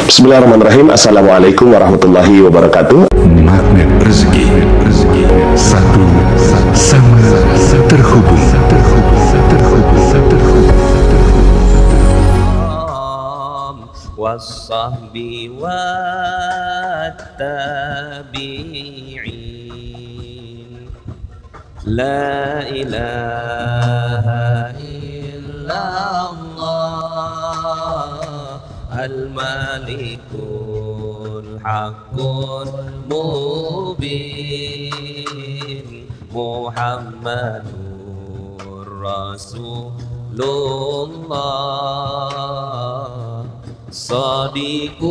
Bismillahirrahmanirrahim. Assalamualaikum warahmatullahi wabarakatuh. Magnet rezeki, satu sama terhubung. Wassahbi wattabi'in. La ilaha illallah al-malikul haqqul mubin Muhammadur Rasulullah Sadiqul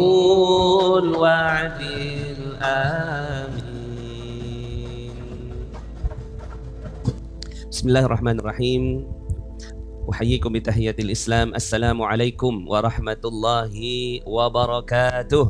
wa'dil amin. Bismillahirrahmanirrahim. Uhayyikum bitahiyatil Islam. Assalamualaikum warahmatullahi wabarakatuh.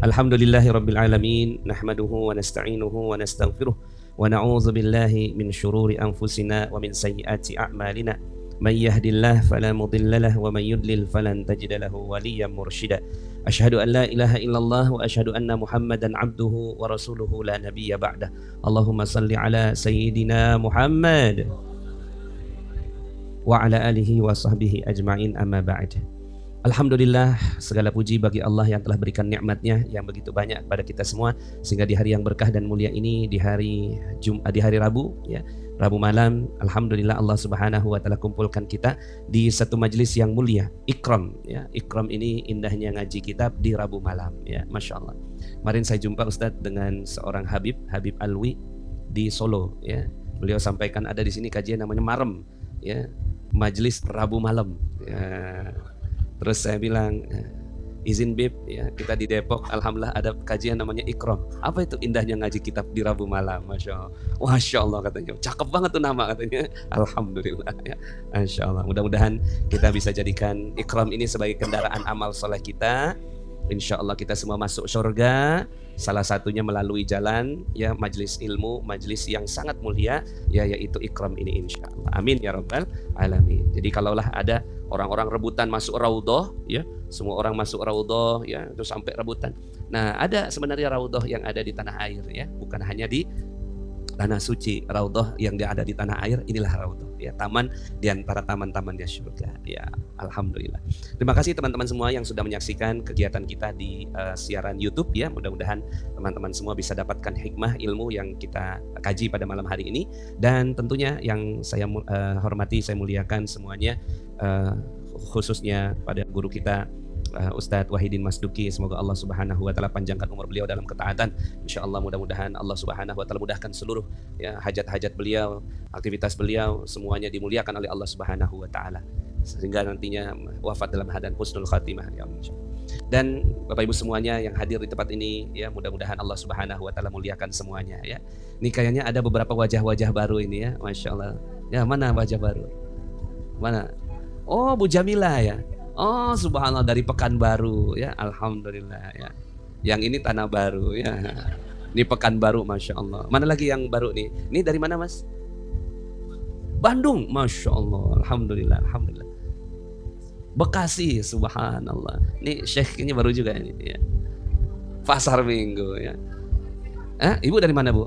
Alhamdulillahi rabbil alamin. Nahmaduhu wa nasta'inuhu wa nastaghfiruh. Wa na'udzu billahi min syururi anfusina wa min sayyiati a'malina. Man yahdillahu fala mudilla lahu wa man yudlil falan tajida lahu waliyyan mursyida. Asyhadu an la ilaha illallah wa asyhadu anna Muhammadan abduhu wa rasuluhu la nabiyya ba'dah. Allahumma salli ala sayyidina Muhammad wa ala alihi wa sahbihi ajma'in, amma ba'd. Alhamdulillah, segala puji bagi Allah yang telah berikan nikmat-Nya yang begitu banyak kepada kita semua, sehingga di hari yang berkah dan mulia ini, di hari Rabu ya, Rabu malam, alhamdulillah Allah Subhanahu wa taala kumpulkan kita di satu majelis yang mulia, Ikram ya. Ikram ini indahnya ngaji kitab di Rabu malam ya, Masya Allah. Kemarin saya jumpa Ustadz dengan seorang Habib Alwi di Solo ya. Beliau sampaikan ada di sini kajian namanya Marem ya, majelis Rabu malam ya. Terus saya bilang, izin Bib ya, kita di Depok alhamdulillah ada kajian namanya Ikram. Apa itu indahnya ngaji kitab di Rabu malam, Masya Allah. Masya Allah katanya, cakep banget tuh nama katanya. Alhamdulillah ya, Masya Allah. Mudah-mudahan kita bisa jadikan Ikram ini sebagai kendaraan amal soleh kita. Insya Allah kita semua masuk surga. Salah satunya melalui jalan ya majelis ilmu, majelis yang sangat mulia ya, yaitu Ikram ini insya Allah. Amin ya rabbal alamin. Jadi kalaulah ada orang-orang rebutan masuk raudhah ya, semua orang masuk raudhah ya, terus sampai rebutan. Nah, ada sebenarnya raudhah yang ada di tanah air ya, bukan hanya di tanah suci. Raudhah yang ada di tanah air, inilah raudhah ya, taman di antara taman-tamannya surga ya. Alhamdulillah. Terima kasih teman-teman semua yang sudah menyaksikan kegiatan kita di siaran YouTube ya. Mudah-mudahan teman-teman semua bisa dapatkan hikmah ilmu yang kita kaji pada malam hari ini. Dan tentunya yang saya hormati, saya muliakan semuanya, khususnya pada guru kita Ustadz Wahidin Masduki. Semoga Allah Subhanahu wa taala panjangkan umur beliau dalam ketaatan. Insyaallah mudah-mudahan Allah Subhanahu wa taala mudahkan seluruh ya hajat-hajat beliau, aktivitas beliau, semuanya dimuliakan oleh Allah Subhanahu wa taala sehingga nantinya wafat dalam keadaan husnul khatimah ya Allah. Dan Bapak Ibu semuanya yang hadir di tempat ini ya, mudah-mudahan Allah Subhanahu wa taala muliakan semuanya ya. Ini kayaknya ada beberapa wajah-wajah baru ini ya, Masya Allah. Ya, mana wajah baru? Mana? Oh, Bu Jamila ya. Oh, subhanallah, dari Pekanbaru ya, alhamdulillah ya. Yang ini Tanah Baru ya. Ini Pekanbaru, Masya Allah. Mana lagi yang baru nih? Ini dari mana Mas? Bandung, Masya Allah, alhamdulillah, alhamdulillah. Bekasi, subhanallah. Ini Syekh ini baru juga ini ya. Pasar Minggu ya. Ibu dari mana Bu?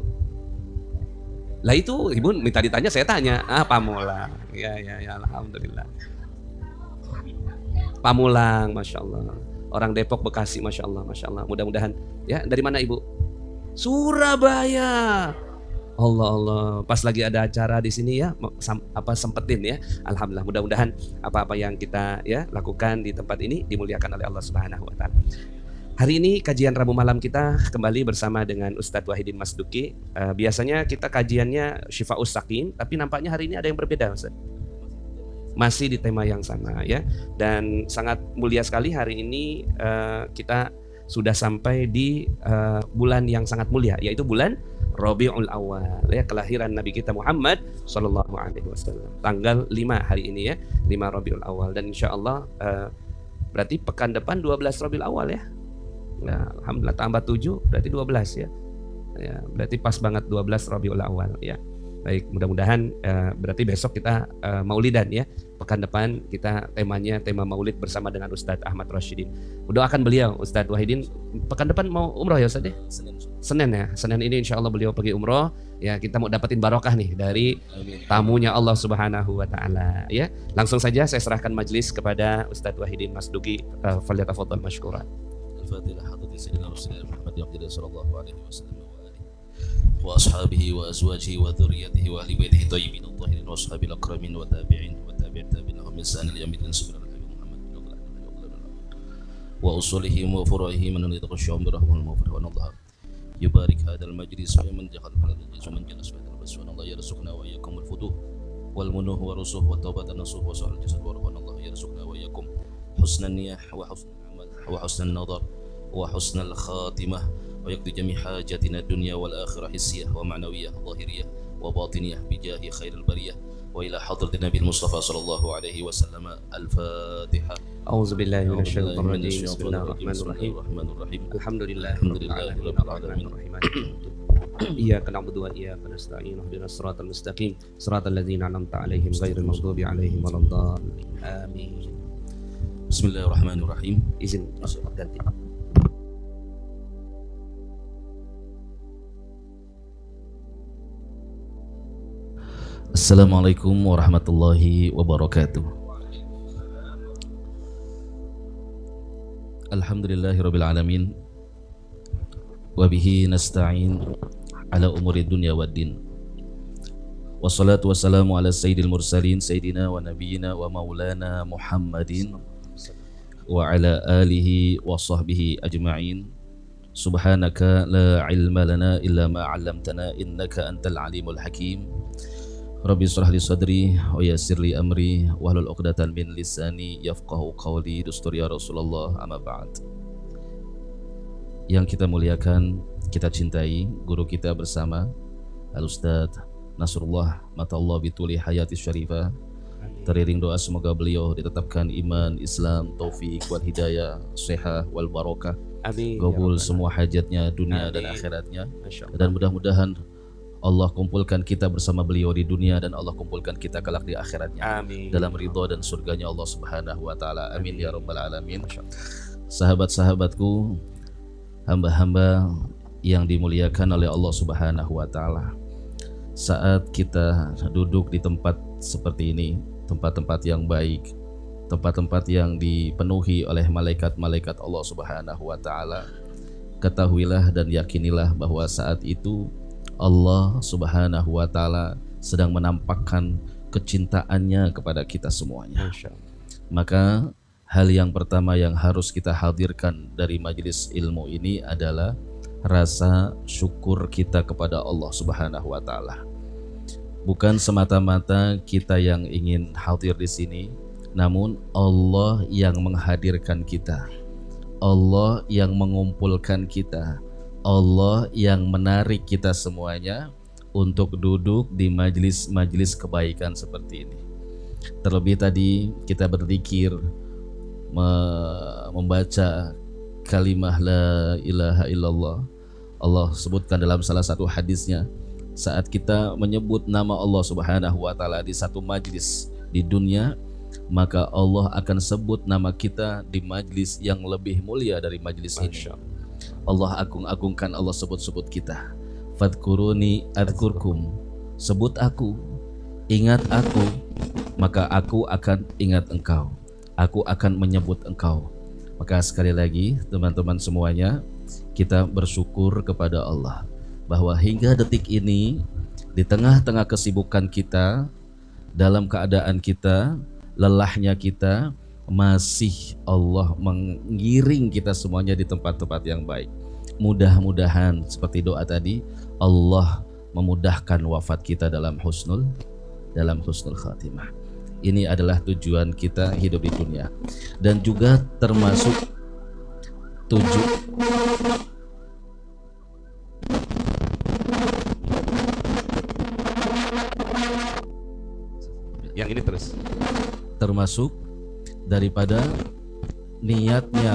Lah itu Ibu minta ditanya, saya tanya. Pamulang. Ya, alhamdulillah. Pamulang, Masya Allah. Orang Depok, Bekasi, Masya Allah, Masya Allah. Mudah-mudahan ya. Dari mana Ibu? Surabaya. Allah, pas lagi ada acara di sini ya, sempetin ya. Alhamdulillah, mudah-mudahan apa-apa yang kita ya lakukan di tempat ini dimuliakan oleh Allah Subhanahu wa taala. Hari ini kajian Rabu malam kita kembali bersama dengan Ustadz Wahidin Masduki. Biasanya kita kajiannya Syifa'us Saqim, tapi nampaknya hari ini ada yang berbeda, Ustadz. Masih di tema yang sama ya. Dan sangat mulia sekali hari ini kita sudah sampai di bulan yang sangat mulia, yaitu bulan Rabiul Awal ya, kelahiran Nabi kita Muhammad sallallahu alaihi wasallam. Tanggal 5 hari ini ya, 5 Rabiul Awal, dan insyaallah berarti pekan depan 12 Rabiul Awal ya. Nah, alhamdulillah tambah 7 berarti 12 ya. Ya, berarti pas banget 12 Rabiul Awal ya. Baik, mudah-mudahan berarti besok kita maulidan ya. Pekan depan kita temanya tema maulid bersama dengan Ustadz Ahmad Rashidin. Doakan beliau, Ustadz Wahidin, pekan depan mau umroh ya Ustadz ya? Senin ya. Senin ini insya Allah beliau pergi umroh. Ya, kita mau dapetin barokah nih dari tamunya Allah Subhanahu wa taala ya. Langsung saja saya serahkan majelis kepada Ustadz Wahidin Mas Duki, falyatafadhal mashkuran. Al-Fatihah hadrati sayyidina Rasulullah Muhammad sallallahu alaihi wasallam wa ashabihi wa azwajihi wa dhurriyyatihi wa ahli baitihi thayyibin at-tahirin wa ashabil akramin wa tabi'in wa tabi'in lahum bi ihsan ila yaumil din Muhammad wa usulihi wa furu'ihi man yataqashshaw bi rahmatil maghfirah wa Allah yubarik hadzal majlis wa man jahala fala tajlis man jalas fa Allah yarzuqna wa iyyakum al-futuh wal munuh wa rusuh wa tawbatan nasuh wa sa'al jasad wa Allah yarzuqna wa iyyakum husnan niyah wa husnul amal wa husnul nadar wa husnul khatimah ويقضي جميع حاجاتنا الدنيا والآخرة حسية ومعنوية ظاهرية وباطنية بجاه خير البرية وإلى حضرة النبي المصطفى صلى الله عليه وسلم الفاتحة. أعوذ بالله من الشيطان الرجيم. بسم الله الرحمن الرحيم. الحمد لله رب العالمين الرحمن الرحيم. إياك نعبد وإياك نستعين اهدنا الصراط المستقيم صراط الذين أنعمت عليهم غير المغضوب عليهم ولا الضالين آمين. بسم الله الرحمن الرحيم. Izin ganti. Assalamualaikum warahmatullahi wabarakatuh. Alhamdulillahirabbil alamin. Wa bihi nasta'in ala umuri dunya waddin. Wassalatu wassalamu ala sayyidil mursalin sayyidina wa nabiyyina wa maulana Muhammadin wa ala alihi wa sahbihi ajma'in. Subhanaka la ilma lana illa ma 'allamtana innaka antal alimul hakim. Rabbi shrah li sadri wa yassir li amri wahlul 'uqdatam min lisani yafqahu qawli. Dustur ya Rasulullah, amma ba'd. Yang kita muliakan, kita cintai guru kita bersama Al-Ustadz Nasrullah Matallah bituli hayati syarifah. Teriring doa semoga beliau ditetapkan iman, Islam, taufik wal hidayah, sehat wal barakah. Amin. Gabul semua hajatnya dunia dan akhiratnya. Dan mudah-mudahan Allah kumpulkan kita bersama beliau di dunia dan Allah kumpulkan kita kelak di akhiratnya. Amin. Dalam ridha dan surganya Allah Subhanahu wa taala. Amin ya rabbal alamin. Sahabat-sahabatku, hamba-hamba yang dimuliakan oleh Allah Subhanahu wa taala. Saat kita duduk di tempat seperti ini, tempat-tempat yang baik, tempat-tempat yang dipenuhi oleh malaikat-malaikat Allah Subhanahu wa taala, ketahuilah dan yakinilah bahwa saat itu Allah Subhanahu wa taala sedang menampakkan kecintaannya kepada kita semuanya. Maka hal yang pertama yang harus kita hadirkan dari majelis ilmu ini adalah rasa syukur kita kepada Allah Subhanahu wa taala. Bukan semata-mata kita yang ingin hadir di sini, namun Allah yang menghadirkan kita. Allah yang mengumpulkan kita. Allah yang menarik kita semuanya untuk duduk di majlis-majlis kebaikan seperti ini. Terlebih tadi kita berzikir, membaca kalimah la ilaha illallah. Allah sebutkan dalam salah satu hadisnya, saat kita menyebut nama Allah Subhanahu wa taala di satu majlis di dunia, maka Allah akan sebut nama kita di majlis yang lebih mulia dari majlis ini. Allah agung-agungkan, Allah sebut-sebut kita. Fadkuruni adkurkum. Sebut aku, ingat aku, maka aku akan ingat engkau. Aku akan menyebut engkau. Maka sekali lagi teman-teman semuanya, kita bersyukur kepada Allah bahwa hingga detik ini, di tengah-tengah kesibukan kita, dalam keadaan kita, lelahnya kita, masih Allah mengiring kita semuanya di tempat-tempat yang baik. Mudah-mudahan seperti doa tadi, Allah memudahkan wafat kita dalam husnul khatimah. Ini adalah tujuan kita hidup di dunia, dan juga termasuk yang ini termasuk daripada niatnya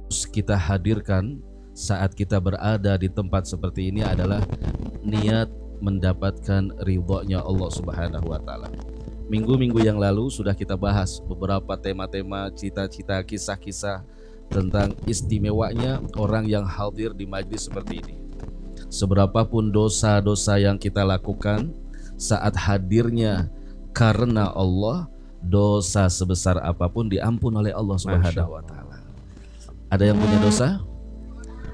kita hadirkan saat kita berada di tempat seperti ini adalah niat mendapatkan ridhonya Allah Subhanahu wa taala. Minggu-minggu yang lalu sudah kita bahas beberapa tema-tema, cita-cita, kisah-kisah tentang istimewanya orang yang hadir di majlis seperti ini. Seberapapun dosa-dosa yang kita lakukan saat hadirnya karena Allah, dosa sebesar apapun diampun oleh Allah Subhanahu wa taala. Ada yang punya dosa?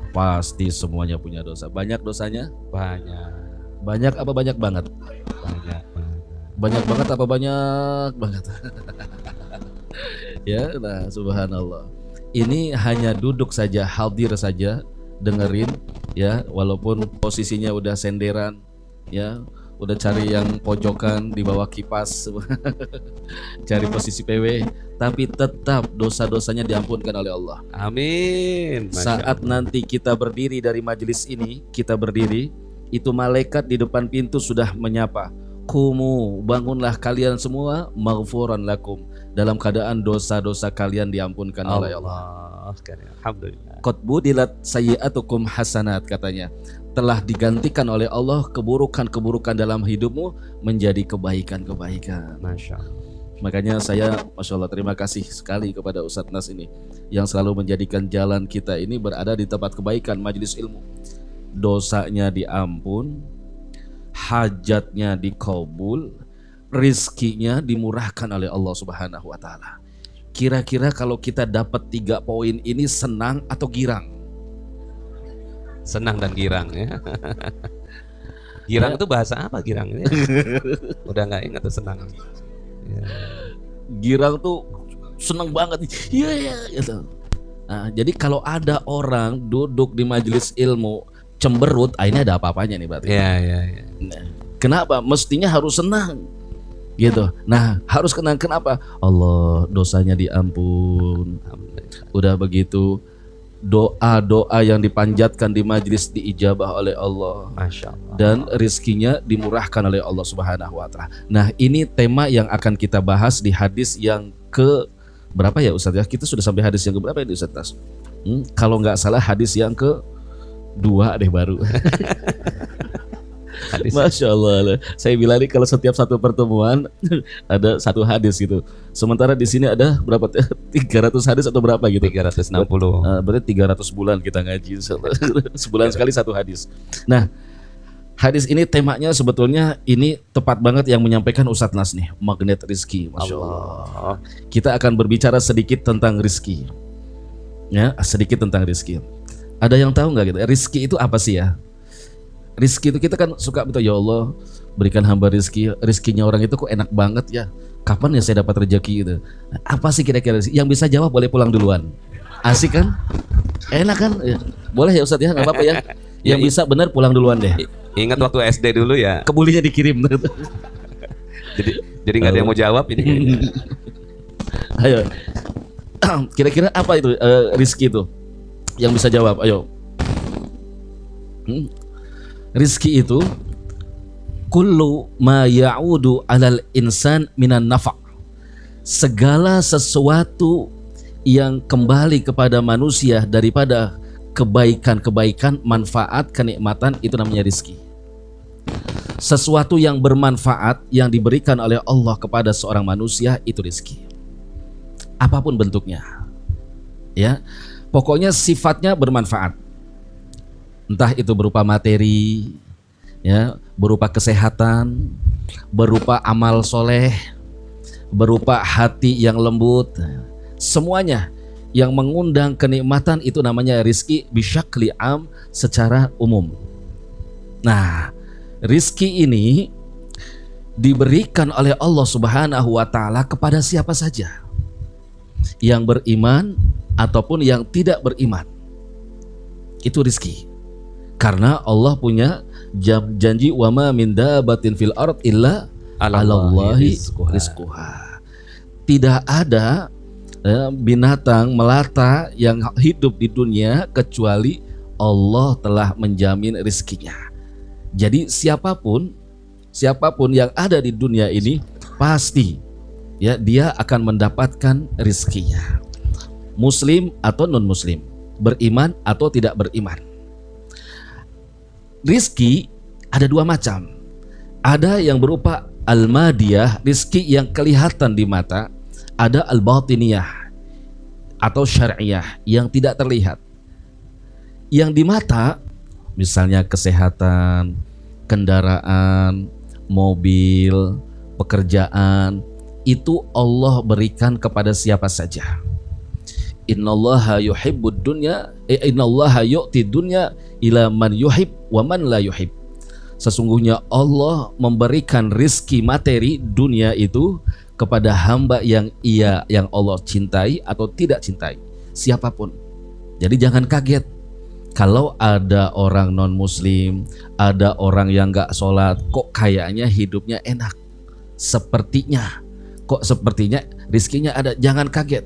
Pasti semuanya punya dosa. Banyak dosanya? Banyak. Banyak apa banyak banget? Banyak. Banyak banget apa banyak banget? Ya, nah subhanallah. Ini hanya duduk saja, hadir saja, dengerin ya, walaupun posisinya udah senderan ya, udah cari yang pojokan di bawah kipas, cari posisi PW, tapi tetap dosa-dosanya diampunkan oleh Allah. Amin. Saat nanti kita berdiri dari majelis ini, kita berdiri, itu malaikat di depan pintu sudah menyapa, kumu, bangunlah kalian semua, maghfuran lakum, dalam keadaan dosa-dosa kalian diampunkan oleh Allah. Alhamdulillah. Qad budilat sayyi'atukum hasanat, katanya telah digantikan oleh Allah keburukan-keburukan dalam hidupmu menjadi kebaikan-kebaikan. Masya Allah. Makanya saya Masya Allah terima kasih sekali kepada Ustadz Nas ini yang selalu menjadikan jalan kita ini berada di tempat kebaikan, majelis ilmu. Dosanya diampun, hajatnya dikabul, rizkinya dimurahkan oleh Allah Subhanahu wa taala. Kira-kira kalau kita dapat 3 poin ini, senang atau girang? Senang dan girang ya. Girang itu bahasa apa girang ini? Udah nggak ingat tuh senang. Ya. Girang tuh senang banget. Iya gitu. Nah, jadi kalau ada orang duduk di majelis ilmu cemberut, ini ada apa-apanya nih berarti. Iya. Nah, kenapa? Mestinya harus senang. Gitu. Nah, harus kenang. Kenapa? Allah dosanya diampun. Udah begitu, doa-doa yang dipanjatkan di majlis diijabah oleh Allah. Masya Allah. Dan rizkinya dimurahkan oleh Allah Subhanahu wa taala. Nah, ini tema yang akan kita bahas di hadis yang ke berapa ya Ustaz ya? Kita sudah sampai hadis yang ke berapa ya Ustaz Tas? Kalau nggak salah hadis yang ke 2 deh baru. Hadis. Masya Allah, saya bilang nih kalau setiap satu pertemuan ada 1 hadis gitu. Sementara di sini ada berapa? 300 hadis atau berapa gitu? 360. Berarti 300 bulan kita ngaji. Sebulan sekali 1 hadis. Nah, hadis ini temanya sebetulnya ini tepat banget yang menyampaikan Ustadz Nas nih, magnet rizki. Masya Allah. Kita akan berbicara sedikit tentang rizki. Ya, sedikit tentang rizki. Ada yang tahu nggak gitu? Rizki itu apa sih ya? Rizki itu kita kan suka betul, ya Allah berikan hamba rizki. Rizkinya orang itu kok enak banget ya. Kapan ya saya dapat rezeki gitu? Apa sih kira-kira yang bisa jawab boleh pulang duluan. Asik kan? Enak kan? Ya. Boleh ya Ustadz ya, nggak apa-apa ya. Yang bisa benar pulang duluan deh. Ingat waktu SD dulu ya. Kebulinya dikirim. Jadi nggak ada yang mau jawab ini kayaknya. Ayo. Kira-kira apa itu rizki itu? Yang bisa jawab, ayo. Rizki itu kullu ma ya'udu 'alal insan minan nafa'. Segala sesuatu yang kembali kepada manusia daripada kebaikan-kebaikan, manfaat, kenikmatan, itu namanya rizki. Sesuatu yang bermanfaat yang diberikan oleh Allah kepada seorang manusia itu rizki. Apapun bentuknya. Ya. Pokoknya sifatnya bermanfaat. Entah itu berupa materi, ya, berupa kesehatan, berupa amal soleh, berupa hati yang lembut, semuanya yang mengundang kenikmatan itu namanya rizki bisyakli am, secara umum. Nah, rizki ini diberikan oleh Allah Subhanahu wa taala kepada siapa saja, yang beriman ataupun yang tidak beriman. Itu rizki. Karena Allah punya janji, wa ma min dabatin fil ard illa 'alallahi rizquha. Tidak ada binatang melata yang hidup di dunia kecuali Allah telah menjamin rizkinya. Jadi siapapun yang ada di dunia ini pasti ya dia akan mendapatkan rizkinya. Muslim atau non muslim, beriman atau tidak beriman. Rizki ada dua macam. Ada yang berupa al-madiyah, rizki yang kelihatan di mata. Ada al-batiniyah atau syariah yang tidak terlihat. Yang di mata misalnya kesehatan, kendaraan, mobil, pekerjaan, itu Allah berikan kepada siapa saja. Innallaha yuhibbud dunya, innallaha yu'ti dunya ila man yuhib wa man la yuhib. Sesungguhnya Allah memberikan rizki materi dunia itu kepada hamba yang Allah cintai atau tidak cintai, siapapun. Jadi jangan kaget kalau ada orang non muslim, ada orang yang gak sholat, kok kayaknya hidupnya enak, sepertinya rizkinya ada. Jangan kaget,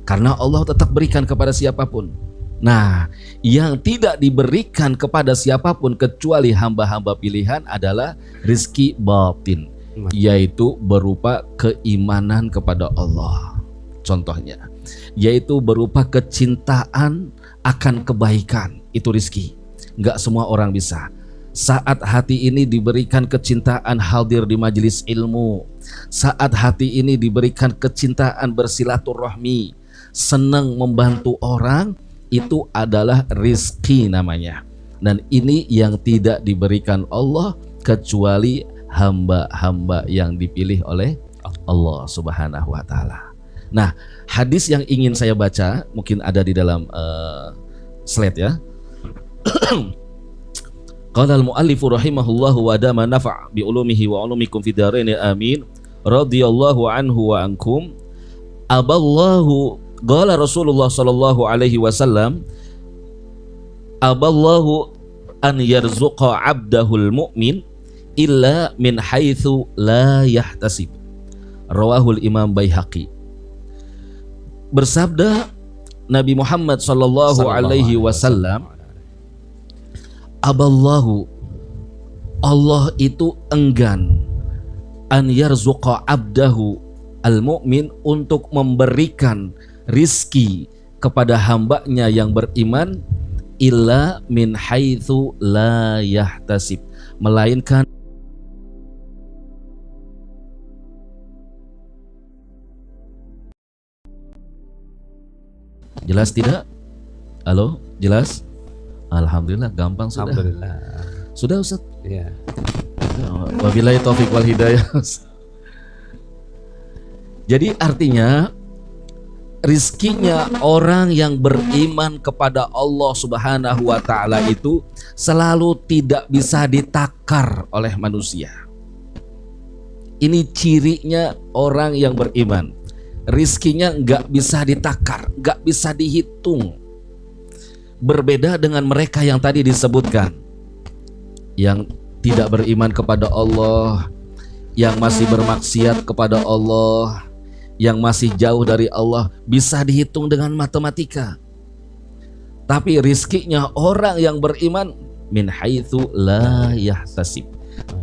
karena Allah tetap berikan kepada siapapun. Nah, yang tidak diberikan kepada siapapun kecuali hamba-hamba pilihan adalah rizki batin, yaitu berupa keimanan kepada Allah. Contohnya, yaitu berupa kecintaan akan kebaikan. Itu rizki, nggak semua orang bisa. Saat hati ini diberikan kecintaan hadir di majelis ilmu, saat hati ini diberikan kecintaan bersilaturahmi, senang membantu orang, itu adalah rizki namanya. Dan ini yang tidak diberikan Allah kecuali hamba-hamba yang dipilih oleh Allah Subhanahu wa Ta'ala. Nah, hadis yang ingin saya baca mungkin ada di dalam slide ya. Qala al-muallifu rahimahullahu wa dama nafa' bi ulumihi wa ulumikum fid dharain amin. Radhiyallahu anhu wa ankum. Aballahu qala Rasulullah sallallahu alaihi wasallam, aballahu an yarzuqa 'abdahul mu'min illa min haitsu la yahtasib. Rawahul Imam Baihaqi. Bersabda Nabi Muhammad sallallahu alaihi wasallam, aballahu, Allah itu enggan, an yarzuqa abdahu al-mu'min, untuk memberikan rizki kepada hambanya yang beriman, illa min haitsu la yahtasib, melainkan jelas tidak? Halo, jelas? Alhamdulillah, gampang sudah. Alhamdulillah. Sudah Ustaz? Ya. Wabillahi taufiq wal hidayah. Jadi artinya rizkinya orang yang beriman kepada Allah Subhanahu wa Ta'ala itu selalu tidak bisa ditakar oleh manusia. Ini cirinya orang yang beriman. Rizkinya nggak bisa ditakar, nggak bisa dihitung. Berbeda dengan mereka yang tadi disebutkan, yang tidak beriman kepada Allah, yang masih bermaksiat kepada Allah, yang masih jauh dari Allah, bisa dihitung dengan matematika. Tapi rizkinya orang yang beriman min haitsu la yahtasib,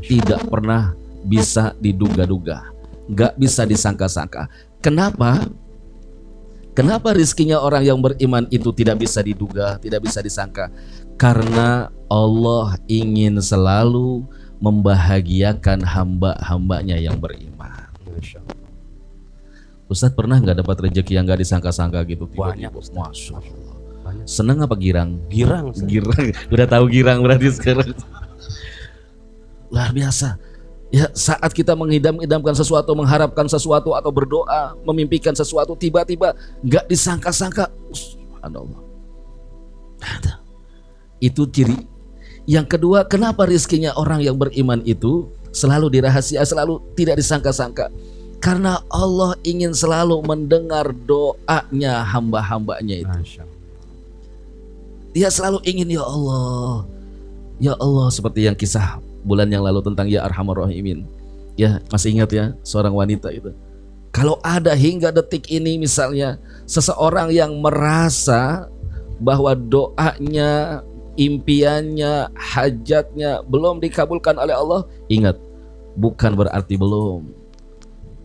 tidak pernah bisa diduga-duga, nggak bisa disangka-sangka. Kenapa? Kenapa rizkinya orang yang beriman itu tidak bisa diduga, tidak bisa disangka? Karena Allah ingin selalu membahagiakan hamba-hambanya yang beriman. Ustadz pernah nggak dapat rezeki yang nggak disangka-sangka gitu? Banyak, Masya Allah. Seneng apa girang? Girang. Girang. Udah tahu girang berarti sekarang. Luar biasa. Ya, saat kita mengidam-idamkan sesuatu, mengharapkan sesuatu atau berdoa, memimpikan sesuatu, tiba-tiba nggak disangka-sangka, subhanallah. Itu ciri. Yang kedua, kenapa rizkinya orang yang beriman itu selalu dirahasia, selalu tidak disangka-sangka? Karena Allah ingin selalu mendengar doanya hamba-hambanya itu. Dia selalu ingin, ya Allah, seperti yang kisah bulan yang lalu tentang Ya Arhamar Rahimin. Ya, masih ingat ya, seorang wanita itu. Kalau ada hingga detik ini misalnya seseorang yang merasa bahwa doanya, impiannya, hajatnya belum dikabulkan oleh Allah, ingat, bukan berarti belum.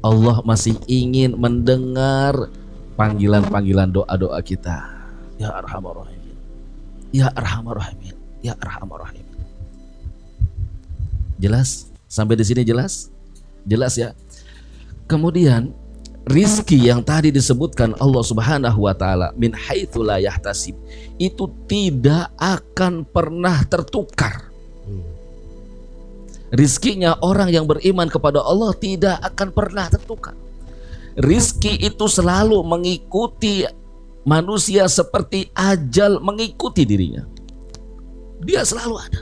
Allah masih ingin mendengar panggilan-panggilan doa-doa kita. Ya Arhamar Rahimin, Ya Arhamar Rahimin, Ya Arhamar Rahimin. Jelas? Sampai di sini jelas? Jelas ya. Kemudian rizki yang tadi disebutkan Allah Subhanahu wa taala min haitsu la yahtasib, itu tidak akan pernah tertukar. Rizkinya orang yang beriman kepada Allah tidak akan pernah tertukar. Rizki itu selalu mengikuti manusia seperti ajal mengikuti dirinya. Dia selalu ada.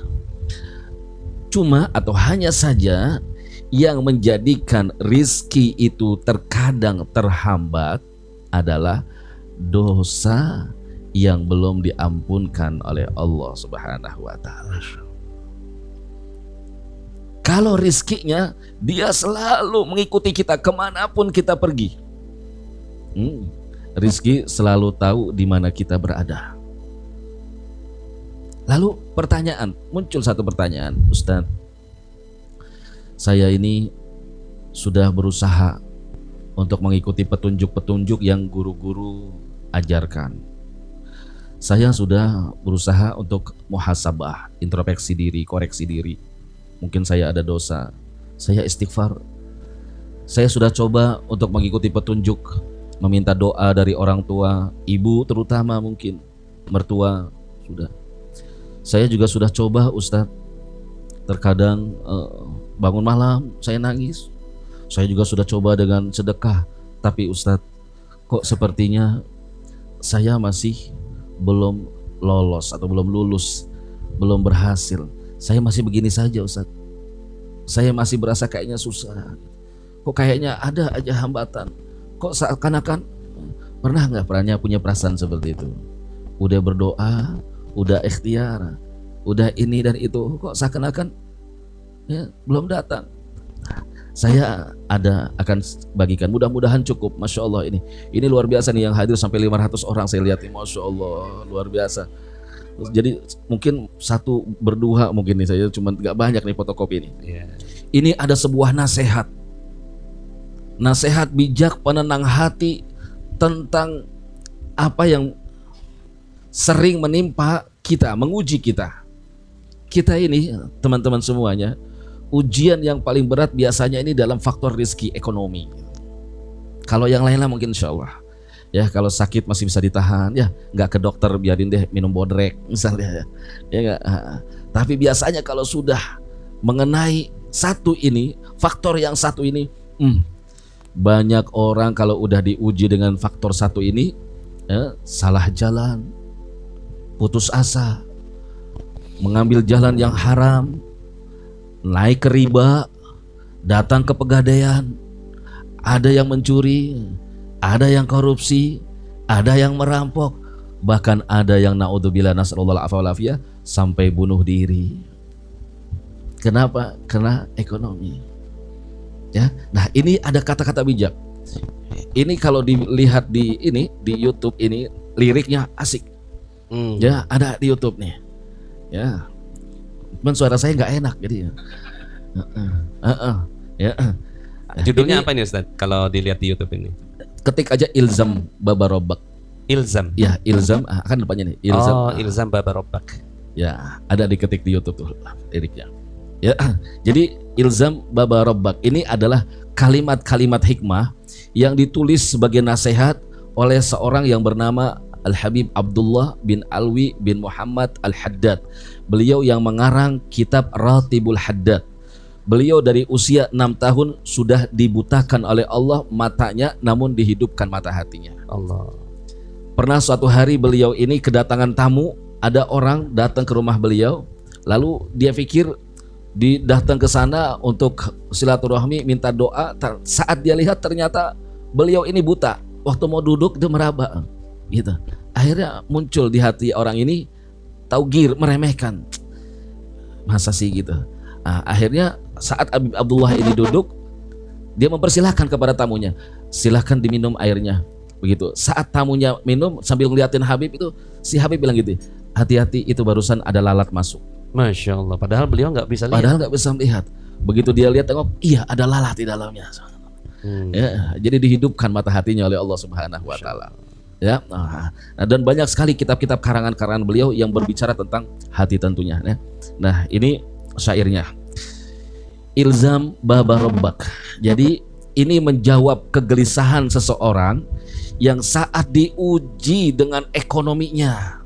Cuma atau hanya saja yang menjadikan rizki itu terkadang terhambat adalah dosa yang belum diampunkan oleh Allah Subhanahu wa taala. Kalau rizkinya dia selalu mengikuti kita kemanapun kita pergi. Rizki selalu tahu di mana kita berada. Lalu muncul satu pertanyaan, Ustadz, saya ini sudah berusaha untuk mengikuti petunjuk-petunjuk yang guru-guru ajarkan. Saya sudah berusaha untuk muhasabah, introspeksi diri, koreksi diri. Mungkin saya ada dosa, saya istighfar. Saya sudah coba untuk mengikuti petunjuk, meminta doa dari orang tua, ibu terutama mungkin, mertua sudah. Saya juga sudah coba Ustadz, terkadang bangun malam saya nangis. Saya juga sudah coba dengan sedekah, tapi Ustadz, kok sepertinya saya masih belum lolos atau belum lulus, belum berhasil. Saya masih begini saja Ustadz. Saya masih berasa kayaknya susah. Kok kayaknya ada aja hambatan. Kok seakan-akan pernah punya perasaan seperti itu? Udah berdoa, udah ikhtiar, udah ini dan itu, kok seakan-akan ya, belum datang. Saya akan bagikan, mudah-mudahan cukup. Masya Allah, ini luar biasa nih, yang hadir sampai 500 orang saya lihat nih, Masya Allah, luar biasa. Jadi mungkin satu berdua mungkin nih, saya cuma nggak banyak nih fotokopi ini. Ini ada sebuah nasihat bijak penenang hati tentang apa yang sering menimpa kita, menguji kita. Kita ini teman-teman semuanya, ujian yang paling berat biasanya ini dalam faktor rezeki ekonomi. Kalau yang lainnya mungkin insya Allah ya, kalau sakit masih bisa ditahan ya, nggak ke dokter, biarin deh minum bodrek misalnya ya nggak. Tapi biasanya kalau sudah mengenai faktor yang satu ini, banyak orang kalau udah diuji dengan faktor satu ini ya, salah jalan, putus asa, mengambil jalan yang haram, naik ke riba, datang ke pegadaian, ada yang mencuri, ada yang korupsi, ada yang merampok, bahkan ada yang naudzubillah nasallallahu alaihi sampai bunuh diri. Kenapa? Karena ekonomi. Ya, nah ini ada kata-kata bijak. Ini kalau dilihat di YouTube ini liriknya asik. Ya, ada di YouTube nih. Ya, cuman suara saya nggak enak jadi. Ya. Judulnya apa ini Ustaz? Kalau dilihat di YouTube ini? Ketik aja Ilzam Baba Robak. Ilzam. Ya, Ilzam. Kan depannya nih. Ilzam. Ilzam Baba Robak. Ya, ada diketik di YouTube tuh liriknya. Ya, jadi Ilzam Baba Robak ini adalah kalimat-kalimat hikmah yang ditulis sebagai nasihat oleh seorang yang bernama Al-Habib Abdullah bin Alwi bin Muhammad Al-Haddad. Beliau yang mengarang kitab Ratibul Haddad. Beliau dari usia 6 tahun sudah dibutakan oleh Allah matanya, namun dihidupkan mata hatinya. Allah. Pernah suatu hari beliau ini kedatangan tamu, ada orang datang ke rumah beliau, lalu dia pikir datang ke sana untuk silaturahmi, minta doa. Saat dia lihat ternyata beliau ini buta. Waktu mau duduk dia meraba, gitu. Akhirnya muncul di hati orang ini taugir, meremehkan. Masa sih gitu. Nah, akhirnya saat Habib Abdullah ini duduk, dia mempersilahkan kepada tamunya, silahkan diminum airnya. Begitu. Saat tamunya minum sambil ngeliatin Habib itu, si Habib bilang gitu, hati-hati itu barusan ada lalat masuk. Masya Allah. Padahal beliau nggak bisa lihat. Padahal nggak bisa melihat. Begitu dia lihat, tengok, iya ada lalat di dalamnya. Ya, jadi dihidupkan mata hatinya oleh Allah Subhanahu Wa Taala. Ya, dan banyak sekali kitab-kitab karangan-karangan beliau yang berbicara tentang hati tentunya. Ya. Nah, ini syairnya. Ilzam baba rabbak. Jadi ini menjawab kegelisahan seseorang yang saat diuji dengan ekonominya,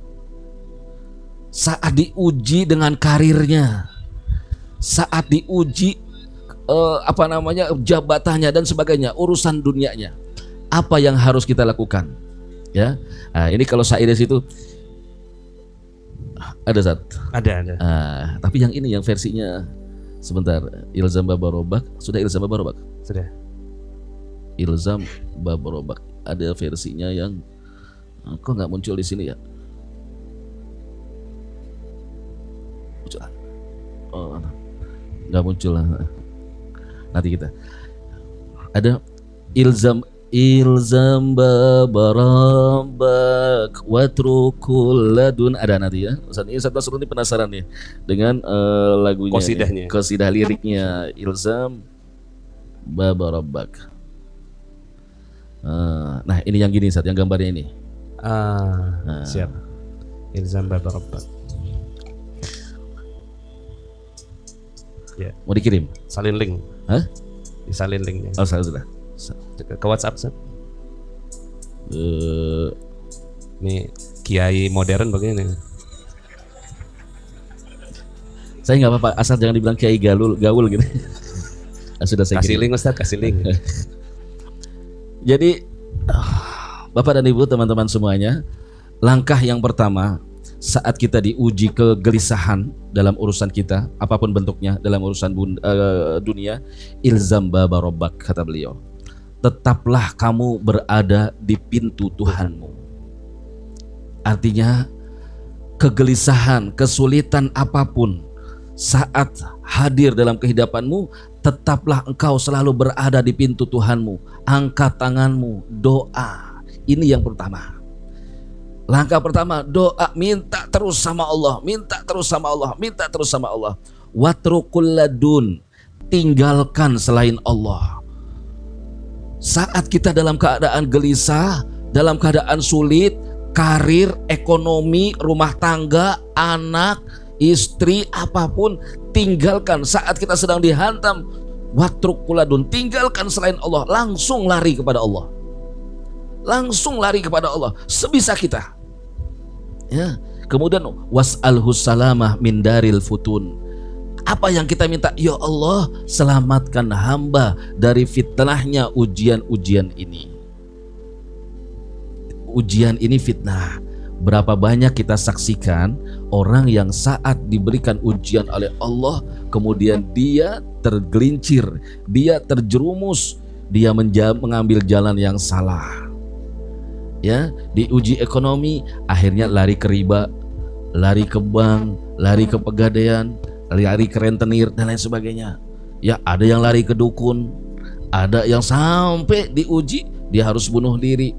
saat diuji dengan karirnya, saat diuji jabatannya dan sebagainya, urusan dunianya, apa yang harus kita lakukan? Ya, nah, ini kalau syair di situ ada Zat. Ada. Tapi yang ini yang versinya sebentar. Ilzam baba rabbak, sudah ilzam baba rabbak. Sudah. Ilzam baba rabbak. Ada versinya yang kok nggak muncul di sini ya? Muncul. Oh, nggak muncul lah. Nanti kita ada ilzam baba rabbak watrukul ladun, ada nanti ya. Ini Ustaz Nasrul ini penasaran nih dengan lagunya, Qasidahnya. Qasidah liriknya ilzam baba rabbak. Nah ini yang gini Ustaz, yang gambarnya ini. Siap. Ilzam baba rabbak. Ya. Mau dikirim? Salin link. Hah? Disalin linknya. Oh sudah. Ke WhatsApp, Ustaz. Ini kiai modern begini. Saya nggak apa-apa, asal jangan dibilang kiai gaul gitu. Sudah saya Kasih kirim. link Ustaz, kasih link. Jadi Bapak dan Ibu, teman-teman semuanya, langkah yang pertama saat kita diuji kegelisahan dalam urusan kita, apapun bentuknya dalam urusan dunia, ilzam baba rabbak, kata beliau. Tetaplah kamu berada di pintu Tuhanmu. Artinya kegelisahan, kesulitan apapun saat hadir dalam kehidupanmu, tetaplah engkau selalu berada di pintu Tuhanmu. Angkat tanganmu, doa. Ini yang pertama. Langkah pertama, doa, minta terus sama Allah, minta terus sama Allah, minta terus sama Allah. Watrukul ladun, tinggalkan selain Allah. Saat kita dalam keadaan gelisah, dalam keadaan sulit, karir, ekonomi, rumah tangga, anak, istri, apapun, tinggalkan. Saat kita sedang dihantam, watrukul ladun, tinggalkan selain Allah, langsung lari kepada Allah. Langsung lari kepada Allah sebisa kita. Ya, kemudian was'alhu salamah min daril futun. Apa yang kita minta? Ya Allah, selamatkan hamba dari fitnahnya ujian-ujian ini. Ujian ini fitnah. Berapa banyak kita saksikan orang yang saat diberikan ujian oleh Allah, kemudian dia tergelincir, dia terjerumus, dia mengambil jalan yang salah. Ya, diuji ekonomi, akhirnya lari ke riba, lari ke bank, lari ke pegadaian, lari ke rentenir dan lain sebagainya. Ya, ada yang lari ke dukun, ada yang sampai diuji dia harus bunuh diri.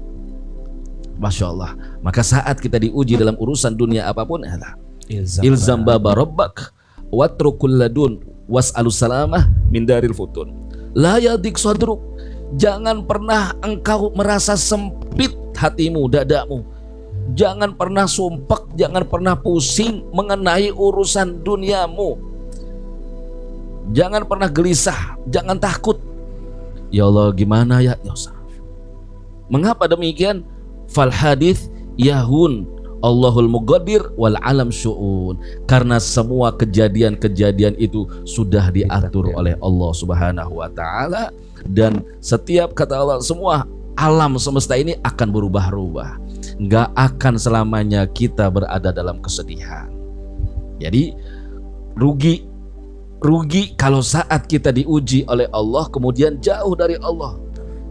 Masya Allah. Maka saat kita diuji dalam urusan dunia apapun, ilzam baba rabbak watrukul ladun was'alus salamah min daril futun. La yadik sadruk. Jangan pernah engkau merasa sempit hatimu, dadamu. Jangan pernah sumpek, jangan pernah pusing mengenai urusan duniamu. Jangan pernah gelisah, jangan takut. Ya Allah, gimana ya? Ya Allah. Mengapa demikian? Fal hadits yahun Allahul muqaddir wal alam syu'un. Karena semua kejadian-kejadian itu sudah diatur oleh Allah Subhanahu wa taala, dan setiap kata Allah, semua alam semesta ini akan berubah-ubah. Nggak akan selamanya kita berada dalam kesedihan. Jadi rugi kalau saat kita diuji oleh Allah kemudian jauh dari Allah.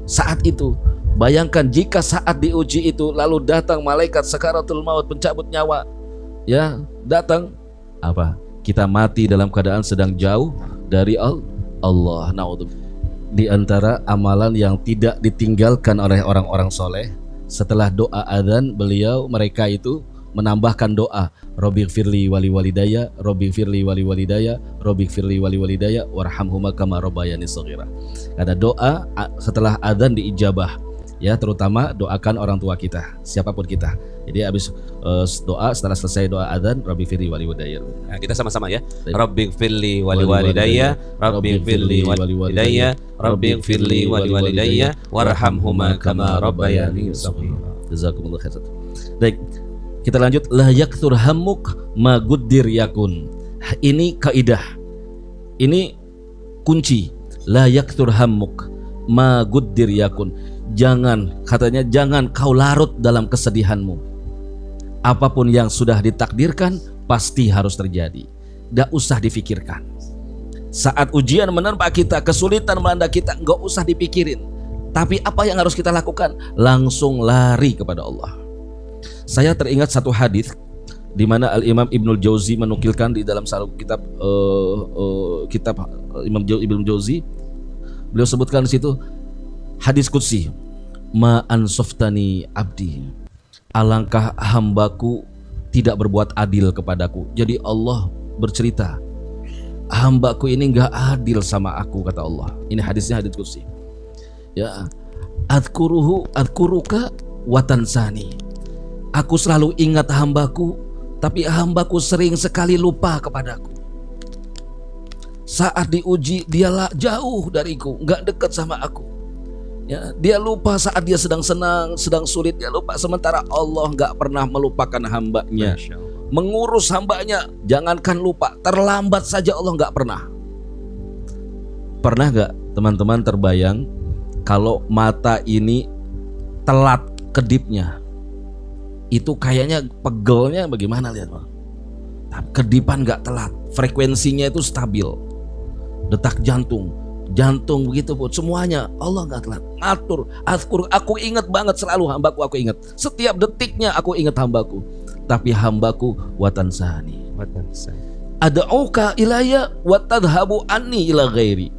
Saat itu bayangkan jika saat diuji itu lalu datang malaikat sakaratul maut, pencabut nyawa, ya datang, apa? Kita mati dalam keadaan sedang jauh dari Allah. Naudzubillah. Di antara amalan yang tidak ditinggalkan oleh orang-orang soleh, setelah doa adzan mereka itu menambahkan doa, Rabbighfirli wali walidayya, Rabbighfirli wali walidayya, Rabbighfirli wali walidayya warhamhuma kama rabbayani shaghira. Ada doa setelah adzan diijabah. Ya, terutama doakan orang tua kita, siapapun kita. Jadi habis doa, setelah selesai doa adzan, Rabbi firli wali walidayya. Nah, kita sama-sama ya. Baik. Rabbi firli wali walidayya, Rabbi firli wali walidayya, Rabbi firli wali walidayya, warhamhuma kama rabbayani shaghira. Jazakumullah khairan. Baik, kita lanjut. La yakthur hammuk ma guddir yakun. Ini kaidah. Ini kunci. La yakthur hammuk ma guddir yakun. Jangan, katanya jangan kau larut dalam kesedihanmu. Apapun yang sudah ditakdirkan pasti harus terjadi. Gak usah difikirkan. Saat ujian menerpa kita, kesulitan melanda kita, gak usah dipikirin. Tapi apa yang harus kita lakukan? Langsung lari kepada Allah. Saya teringat satu hadis di mana Al-Imam Ibnul Jauzi menukilkan di dalam satu kitab Imam Ibnul Jauzi. Beliau sebutkan di situ hadis qudsi, ma ansoftani abdi, alangkah hambaku tidak berbuat adil kepadaku. Jadi Allah bercerita, hambaku ini enggak adil sama aku, kata Allah. Ini hadisnya hadis qudsi. Ya, adkuruka watansani. Aku selalu ingat hambaku, tapi hambaku sering sekali lupa kepadaku. Saat diuji dia jauh dariku, enggak dekat sama aku. Ya, dia lupa saat dia sedang senang, sedang sulit dia lupa. Sementara Allah enggak pernah melupakan hambanya, mengurus hambanya. Jangankan lupa, terlambat saja Allah enggak pernah. Pernah enggak teman-teman terbayang kalau mata ini telat kedipnya? Itu kayaknya pegelnya bagaimana, lihat Bang. Kedipan enggak telat, frekuensinya itu stabil. Detak jantung begitu pun semuanya Allah nggak telat ngatur. Aku ingat banget selalu hambaku, aku ingat setiap detiknya, aku ingat hambaku. Tapi hambaku watansani, ad'uka ilayya wa tadhhabu anni ila ghairi.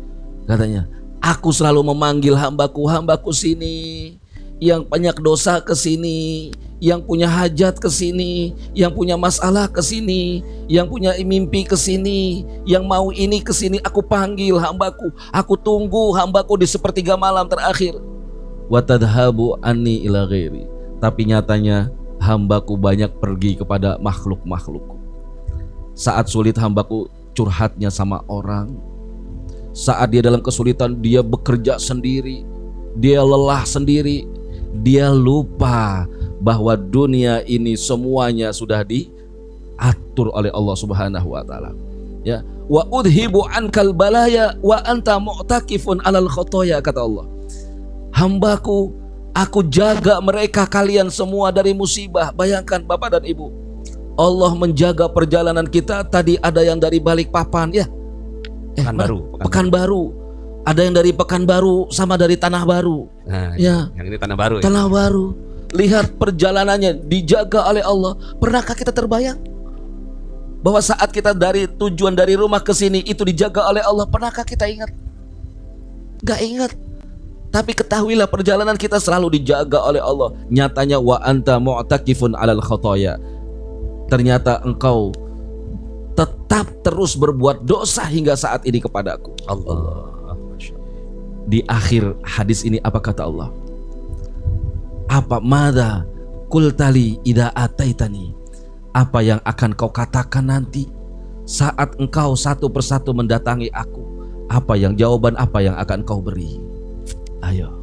Katanya, aku selalu memanggil hambaku sini, yang banyak dosa ke sini, yang punya hajat ke sini, yang punya masalah ke sini, yang punya mimpi ke sini, yang mau ini ke sini. Aku panggil hambaku, aku tunggu hambaku di sepertiga malam terakhir. Wa tadhhabu anni ila ghairi. Tapi nyatanya hambaku banyak pergi kepada makhluk-makhluk. Saat sulit hambaku curhatnya sama orang. Saat dia dalam kesulitan dia bekerja sendiri, dia lelah sendiri. Dia lupa bahwa dunia ini semuanya sudah diatur oleh Allah Subhanahu wa taala. Ya, wa udhibu ankal balaya wa anta mu'takifun alal khotoya, kata Allah. Hambaku, aku jaga mereka kalian semua dari musibah. Bayangkan Bapak dan Ibu, Allah menjaga perjalanan kita. Tadi ada yang dari Balikpapan, ya, Pekanbaru. Ada yang dari Pekanbaru sama dari Tanah Baru. Nah, ya, yang ini Tanah Baru. Tanah Baru. Lihat perjalanannya dijaga oleh Allah. Pernahkah kita terbayang bahwa saat kita dari tujuan dari rumah ke sini itu dijaga oleh Allah? Pernahkah kita ingat? Gak ingat. Tapi ketahuilah perjalanan kita selalu dijaga oleh Allah. Nyatanya wa anta mu'takifun alal khotoya. Ternyata engkau tetap terus berbuat dosa hingga saat ini kepadaku. Allah. Di akhir hadis ini apa kata Allah? Apa madza qultali idza ataitani? Apa yang akan kau katakan nanti saat engkau satu persatu mendatangi aku? Jawaban apa yang akan kau beri? Ayo.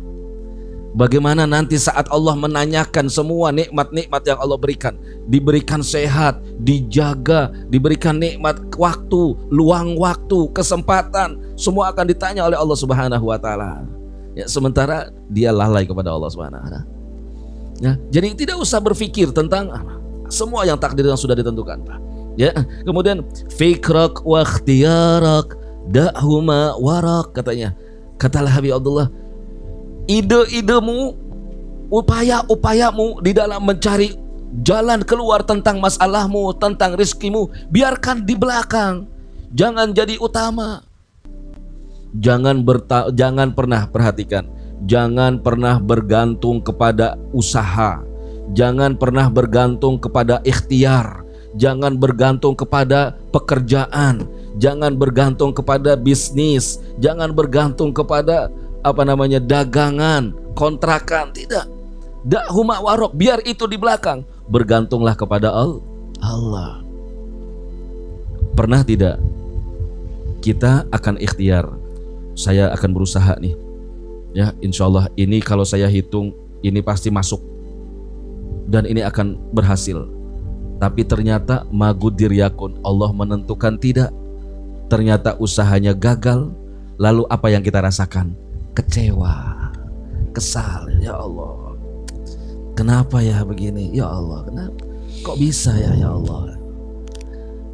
Bagaimana nanti saat Allah menanyakan semua nikmat-nikmat yang Allah berikan, diberikan sehat, dijaga, diberikan nikmat waktu, luang waktu, kesempatan, semua akan ditanya oleh Allah Subhanahu wa taala. Ya, sementara dia lalai kepada Allah Subhanahu wa taala. Ya, jadi tidak usah berpikir tentang semua yang takdir yang sudah ditentukan. Ya, kemudian fikrak wa ikhtiyarak da'huma warak, katanya. Kata Habib Abdullah, ide-idemu, upaya-upayamu di dalam mencari jalan keluar tentang masalahmu, tentang rizkimu, biarkan di belakang. Jangan jadi utama. Jangan pernah, perhatikan, jangan pernah bergantung kepada usaha. Jangan pernah bergantung kepada ikhtiar. Jangan bergantung kepada pekerjaan. Jangan bergantung kepada bisnis. Jangan bergantung kepada dagangan, kontrakan, tidak. Da'huma warok, biar itu di belakang. Bergantunglah kepada Allah. Pernah tidak kita akan ikhtiar, saya akan berusaha nih, ya insya Allah ini kalau saya hitung ini pasti masuk dan ini akan berhasil. Tapi ternyata magudir yakun, Allah menentukan tidak. Ternyata usahanya gagal. Lalu apa yang kita rasakan? Kecewa, kesal. Ya Allah, kenapa ya begini? Ya Allah, kenapa? Kok bisa ya Allah?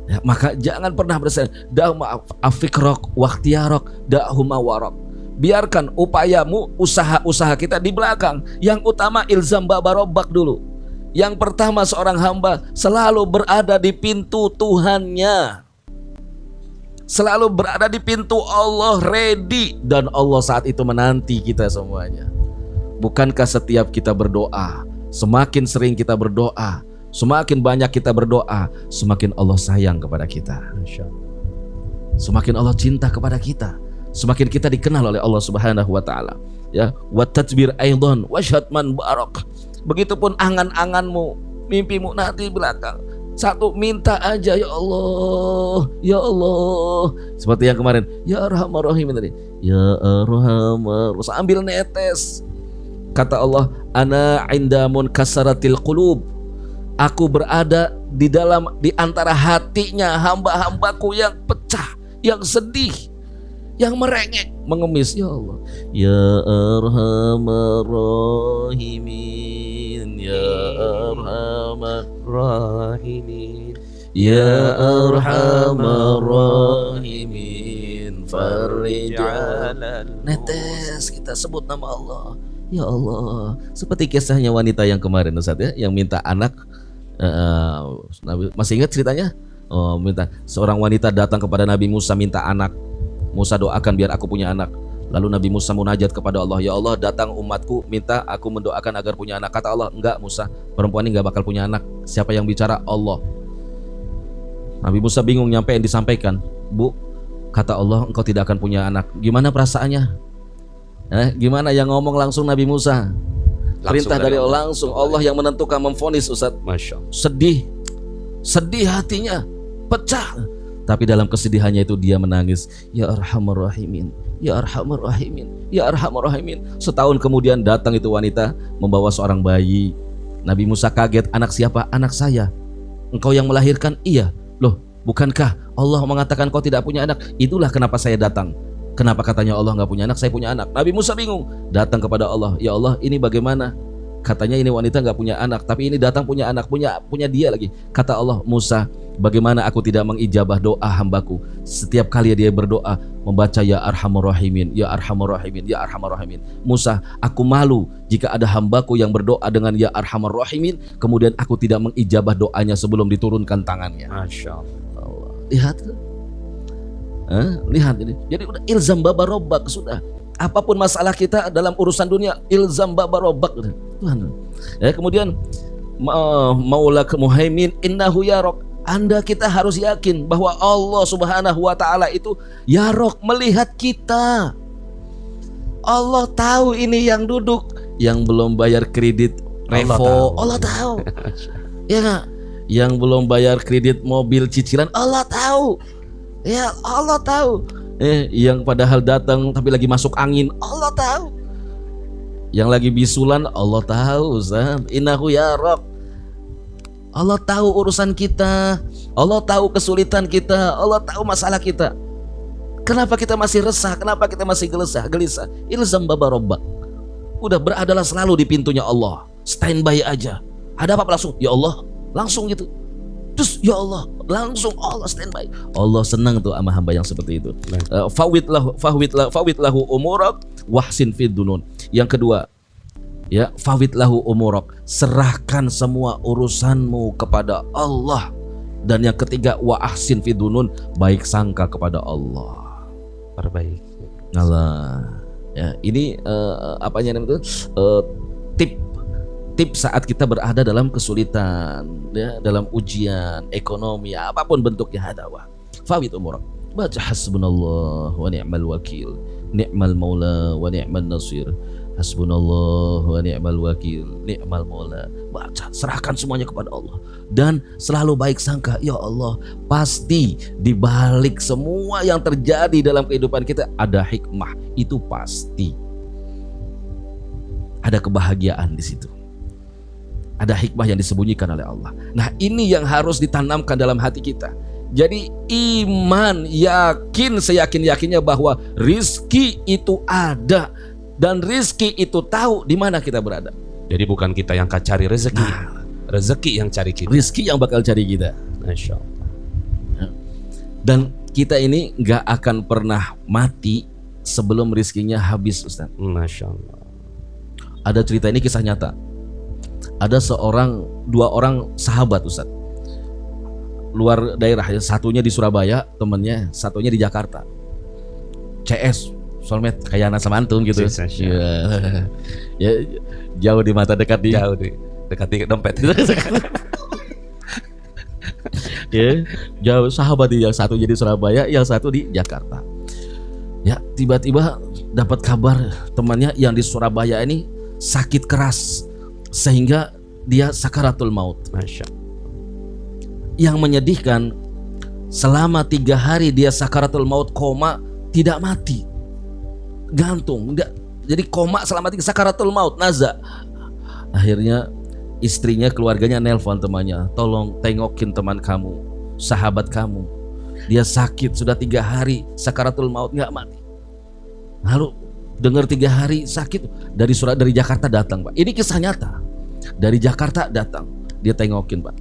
Ya, maka jangan pernah bersedih. Da'huma afikrok waktiarok da'huma warok. Biarkan upayamu, usaha-usaha kita di belakang. Yang utama ilzam babarobak dulu. Yang pertama seorang hamba selalu berada di pintu Tuhannya, selalu berada di pintu Allah, ready. Dan Allah saat itu menanti kita semuanya. Bukankah setiap kita berdoa, semakin sering kita berdoa, semakin banyak kita berdoa, semakin Allah sayang kepada kita, semakin Allah cinta kepada kita, semakin kita dikenal oleh Allah Subhanahu wa taala. Ya, wa tadbir aidan washhad man barak. Begitupun angan-anganmu, mimpimu nanti belakang. Satu, minta aja, ya Allah, ya Allah. Seperti yang kemarin, ya Arhamar Rahim tadi. Ya Arhamar, sambil netes. Kata Allah, ana indamun kasaratil qulub. Aku berada di antara hatinya hamba-hambaku yang pecah, yang sedih, yang merengek, mengemis. Ya Allah, ya Arhamar Rahimin, ya Arhamar Rahimin, ya Arhamar Rahimin, farij alal. Netes, kita sebut nama Allah. Ya Allah, seperti kisahnya wanita yang kemarin Ustaz ya, yang minta anak. Masih ingat ceritanya? Minta seorang wanita datang kepada Nabi Musa minta anak. Musa, doakan biar aku punya anak. Lalu Nabi Musa munajat kepada Allah, ya Allah, datang umatku minta aku mendoakan agar punya anak. Kata Allah, enggak Musa, perempuan ini enggak bakal punya anak. Siapa yang bicara? Allah. Nabi Musa bingung nyampe yang disampaikan. Bu, kata Allah, engkau tidak akan punya anak. Gimana perasaannya? Gimana yang ngomong langsung Nabi Musa? Perintah dari Allah langsung. Allah yang menentukan, memvonis Ustaz. Masya Allah. Sedih hatinya, pecah. Tapi dalam kesedihannya itu dia menangis. Ya Arhamar Rahimin, ya Arhamar Rahimin, ya Arhamar Rahimin. Setahun kemudian datang itu wanita membawa seorang bayi. Nabi Musa kaget, anak siapa? Anak saya. Engkau yang melahirkan? Iya. Loh, bukankah Allah mengatakan kau tidak punya anak? Itulah kenapa saya datang. Kenapa katanya Allah nggak punya anak, saya punya anak? Nabi Musa bingung, datang kepada Allah. Ya Allah, ini bagaimana? Katanya ini wanita nggak punya anak, tapi ini datang punya anak, punya dia lagi. Kata Allah, Musa, bagaimana aku tidak mengijabah doa hambaku? Setiap kali dia berdoa membaca ya Arhamar Rahimin, ya Arhamar Rahimin, ya Arhamar Rahimin. Musa, aku malu jika ada hambaku yang berdoa dengan ya Arhamar Rahimin, kemudian aku tidak mengijabah doanya sebelum diturunkan tangannya. Masya Allah. Lihat. Lihat ini. Jadi udah ilzam babarobak sudah. Apapun masalah kita dalam urusan dunia, ilzam babarobak Tuhan. Kemudian Maulak Muhaimin innahu yarok. Anda kita harus yakin bahwa Allah Subhanahu wa taala itu yarok, melihat kita. Allah tahu ini yang duduk, yang belum bayar kredit Revo, Allah tahu. Ya enggak? Yang belum bayar kredit mobil cicilan, Allah tahu. Ya Allah tahu. Yang padahal datang tapi lagi masuk angin, Allah tahu. Yang lagi bisulan, Allah tahu. Innahu yarok. Allah tahu urusan kita. Allah tahu kesulitan kita. Allah tahu masalah kita. Kenapa kita masih resah? Kenapa kita masih gelisah? Ilzam babarobak. Udah beradalah selalu di pintunya Allah. Standby aja. Ada apa-apa langsung, ya Allah, langsung gitu. Terus ya Allah, langsung Allah standby. Allah senang tuh sama hamba yang seperti itu. Fawwid lahu umurak wahsin fid dunun. Yang kedua, ya, fawwid lahu umurak, serahkan semua urusanmu kepada Allah. Dan yang ketiga, wa ahsin fid dunun, baik sangka kepada Allah. Perbaiki. Allah. Ya, ini apanya namanya itu? Tip saat kita berada dalam kesulitan, ya, dalam ujian ekonomi, apapun bentuknya, hadawa. Fawid umurak, baca hasbunallah wa ni'mal wakil, ni'mal maula wa ni'mal nasir, hasbunallah wa ni'mal wakil, ni'mal maula. Baca, serahkan semuanya kepada Allah dan selalu baik sangka, ya Allah, pasti di balik semua yang terjadi dalam kehidupan kita ada hikmah, itu pasti. Ada kebahagiaan di situ. Ada hikmah yang disembunyikan oleh Allah. Nah, ini yang harus ditanamkan dalam hati kita. Jadi iman, yakin seyakin-yakinnya bahwa rizki itu ada dan rizki itu tahu di mana kita berada. Jadi bukan kita yang cari rezeki, rezeki yang cari kita. Rizki yang bakal cari kita. Masya Allah. Dan kita ini nggak akan pernah mati sebelum rizkinya habis, Ustaz. Masya Allah. Ada cerita, ini kisah nyata. Ada dua orang sahabat, Ustaz, luar daerah ya. Satunya di Surabaya temennya, satunya di Jakarta. CS, soulmate, kayak anak sama antum gitu. Ya, jauh di mata, dekat di dompet. Ya, jauh sahabat, yang satu jadi Surabaya, yang satu di Jakarta. Ya, tiba-tiba dapat kabar temannya yang di Surabaya ini sakit keras sehingga dia sakaratul maut. Masya. Yang menyedihkan, selama 3 hari dia sakaratul maut, koma, tidak mati, gantung, jadi koma selama 3 sakaratul maut, naza. Akhirnya istrinya, keluarganya nelpon temannya, tolong tengokin teman kamu, sahabat kamu, dia sakit sudah 3 hari sakaratul maut, nggak mati. Lalu dengar 3 hari sakit, dari Jakarta datang, Pak. Ini kisah nyata. Dari Jakarta datang, dia tengokin, Pak.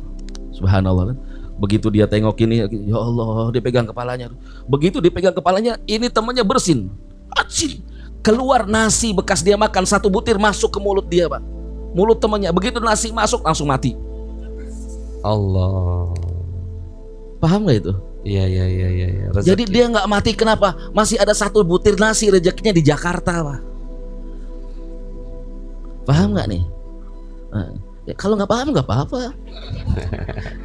Subhanallah. Begitu dia tengokin, ya Allah, dia pegang kepalanya. Begitu dipegang kepalanya, ini temannya bersin. Acil, keluar nasi bekas dia makan 1 butir masuk ke mulut dia, Pak. Mulut temannya. Begitu nasi masuk langsung mati. Allah. Paham gak itu? Iya. Rezeki. Jadi dia nggak mati, kenapa? Masih ada 1 butir nasi, rezekinya di Jakarta, Pak. Paham nggak nih? Ya, kalau nggak paham nggak apa-apa.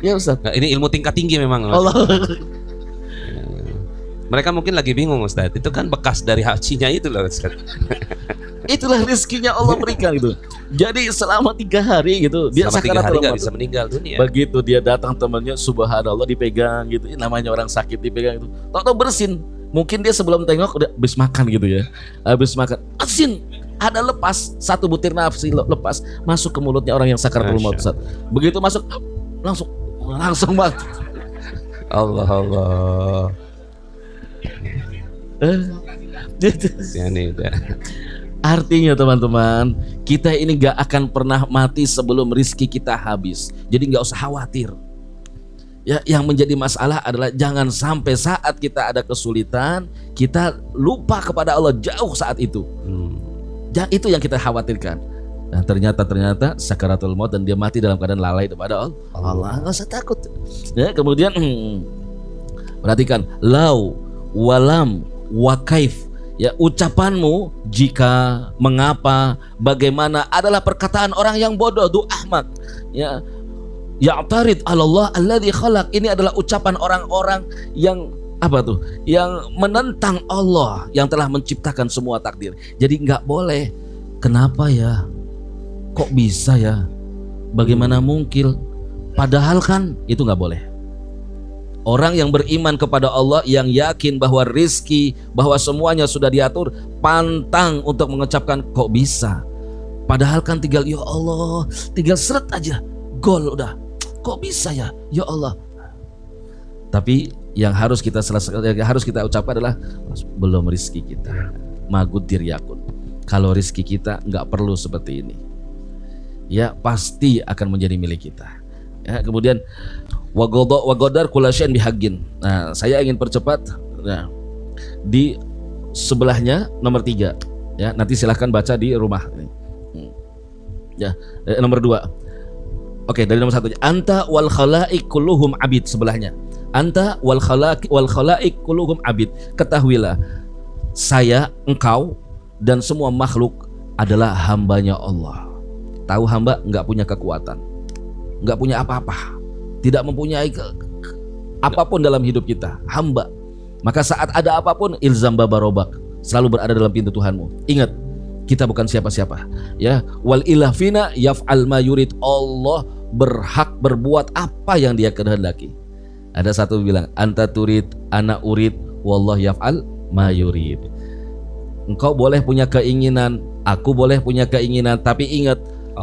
Ya Ustaz. Nah, ini ilmu tingkat tinggi memang. Allah. Mereka mungkin lagi bingung, Ustaz. Itu kan bekas dari hajinya itu loh, Ustaz. Itulah rezekinya Allah berikan gitu. Jadi selama 3 hari gitu dia selama 3 hari sakaratul nggak maut. bisa meninggal dunia. Begitu dia datang, temannya subhanallah dipegang gitu. Namanya orang sakit dipegang itu. Tahu-tahu bersin. Mungkin dia sebelum tengok udah habis makan gitu ya. Habis makan, asin. Ada lepas 1 butir nafsi lepas masuk ke mulutnya orang yang sakaratul maut. Begitu masuk langsung mati. Allah. Ya nih udah. Artinya teman-teman, kita ini gak akan pernah mati sebelum rizki kita habis. Jadi gak usah khawatir. Ya, yang menjadi masalah adalah jangan sampai saat kita ada kesulitan kita lupa kepada Allah jauh saat itu. Itu yang kita khawatirkan. Nah, ternyata sakaratul maut dan dia mati dalam keadaan lalai kepada Allah. Nggak usah takut. Ya, kemudian perhatikan, lau, walam, wakaif. Ya, ucapanmu jika, mengapa, bagaimana adalah perkataan orang yang bodoh, du ahmak. Ya, ya'tarid 'ala Allah alladzi khalaq. Ini adalah ucapan orang-orang yang apa tuh? Yang menentang Allah yang telah menciptakan semua takdir. Jadi nggak boleh. Kenapa ya? Kok bisa ya? Bagaimana mungkin? Padahal kan itu nggak boleh. Orang yang beriman kepada Allah, yang yakin bahwa rizki, bahwa semuanya sudah diatur, pantang untuk mengucapkan kok bisa. Padahal kan tinggal ya Allah, tinggal seret aja, gol udah. Kok bisa ya? Ya Allah. Tapi yang harus kita selesaikan, yang harus kita ucapkan adalah belum rizki kita. Magudir yakun. Kalau rizki kita nggak perlu seperti ini, ya pasti akan menjadi milik kita. Ya, kemudian wagodar kulasyan bihagin. Nah, saya ingin percepat. Nah, di sebelahnya nomor 3. Ya, nanti silahkan baca di rumah. Ya, nomor 2. Oke, dari nomor 1. Anta wal khalaik kulluhum abid, sebelahnya. Anta wal khalaik kulluhum abid. Ketahuilah, saya, engkau dan semua makhluk adalah hambanya Allah. Tahu hamba nggak punya kekuatan, nggak punya apa-apa, tidak mempunyai apapun dalam hidup kita, hamba. Maka saat ada apapun, ilzam babarobak, selalu berada dalam pintu Tuhanmu. Ingat, kita bukan siapa-siapa. Ya, wal ilah fina yaf'al ma yurid. Allah berhak berbuat apa yang Dia kehendaki. Ada satu bilang, anta turid, ana urid, wallah yaf'al ma yurid. Engkau boleh punya keinginan, aku boleh punya keinginan, tapi ingat,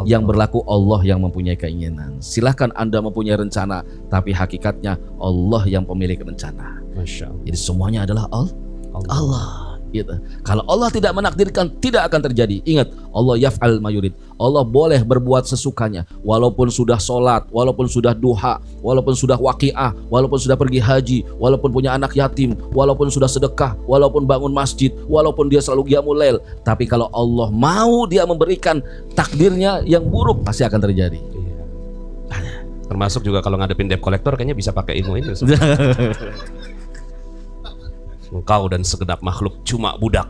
yang berlaku Allah yang mempunyai keinginan. Silahkan Anda mempunyai rencana, tapi hakikatnya Allah yang pemilik rencana. Masya Allah. Jadi semuanya adalah Allah. Gitu. Kalau Allah tidak menakdirkan, tidak akan terjadi. Ingat, Allah yaf'al ma yurid. Allah boleh berbuat sesukanya. Walaupun sudah sholat, walaupun sudah duha, walaupun sudah waqiah, walaupun sudah pergi haji, walaupun punya anak yatim, walaupun sudah sedekah, walaupun bangun masjid, walaupun dia selalu qiyamul lail. Tapi kalau Allah mau Dia memberikan takdirnya yang buruk, pasti akan terjadi. Termasuk juga kalau ngadepin debt collector kayaknya bisa pakai ilmu ini. Engkau dan segenap makhluk cuma budak.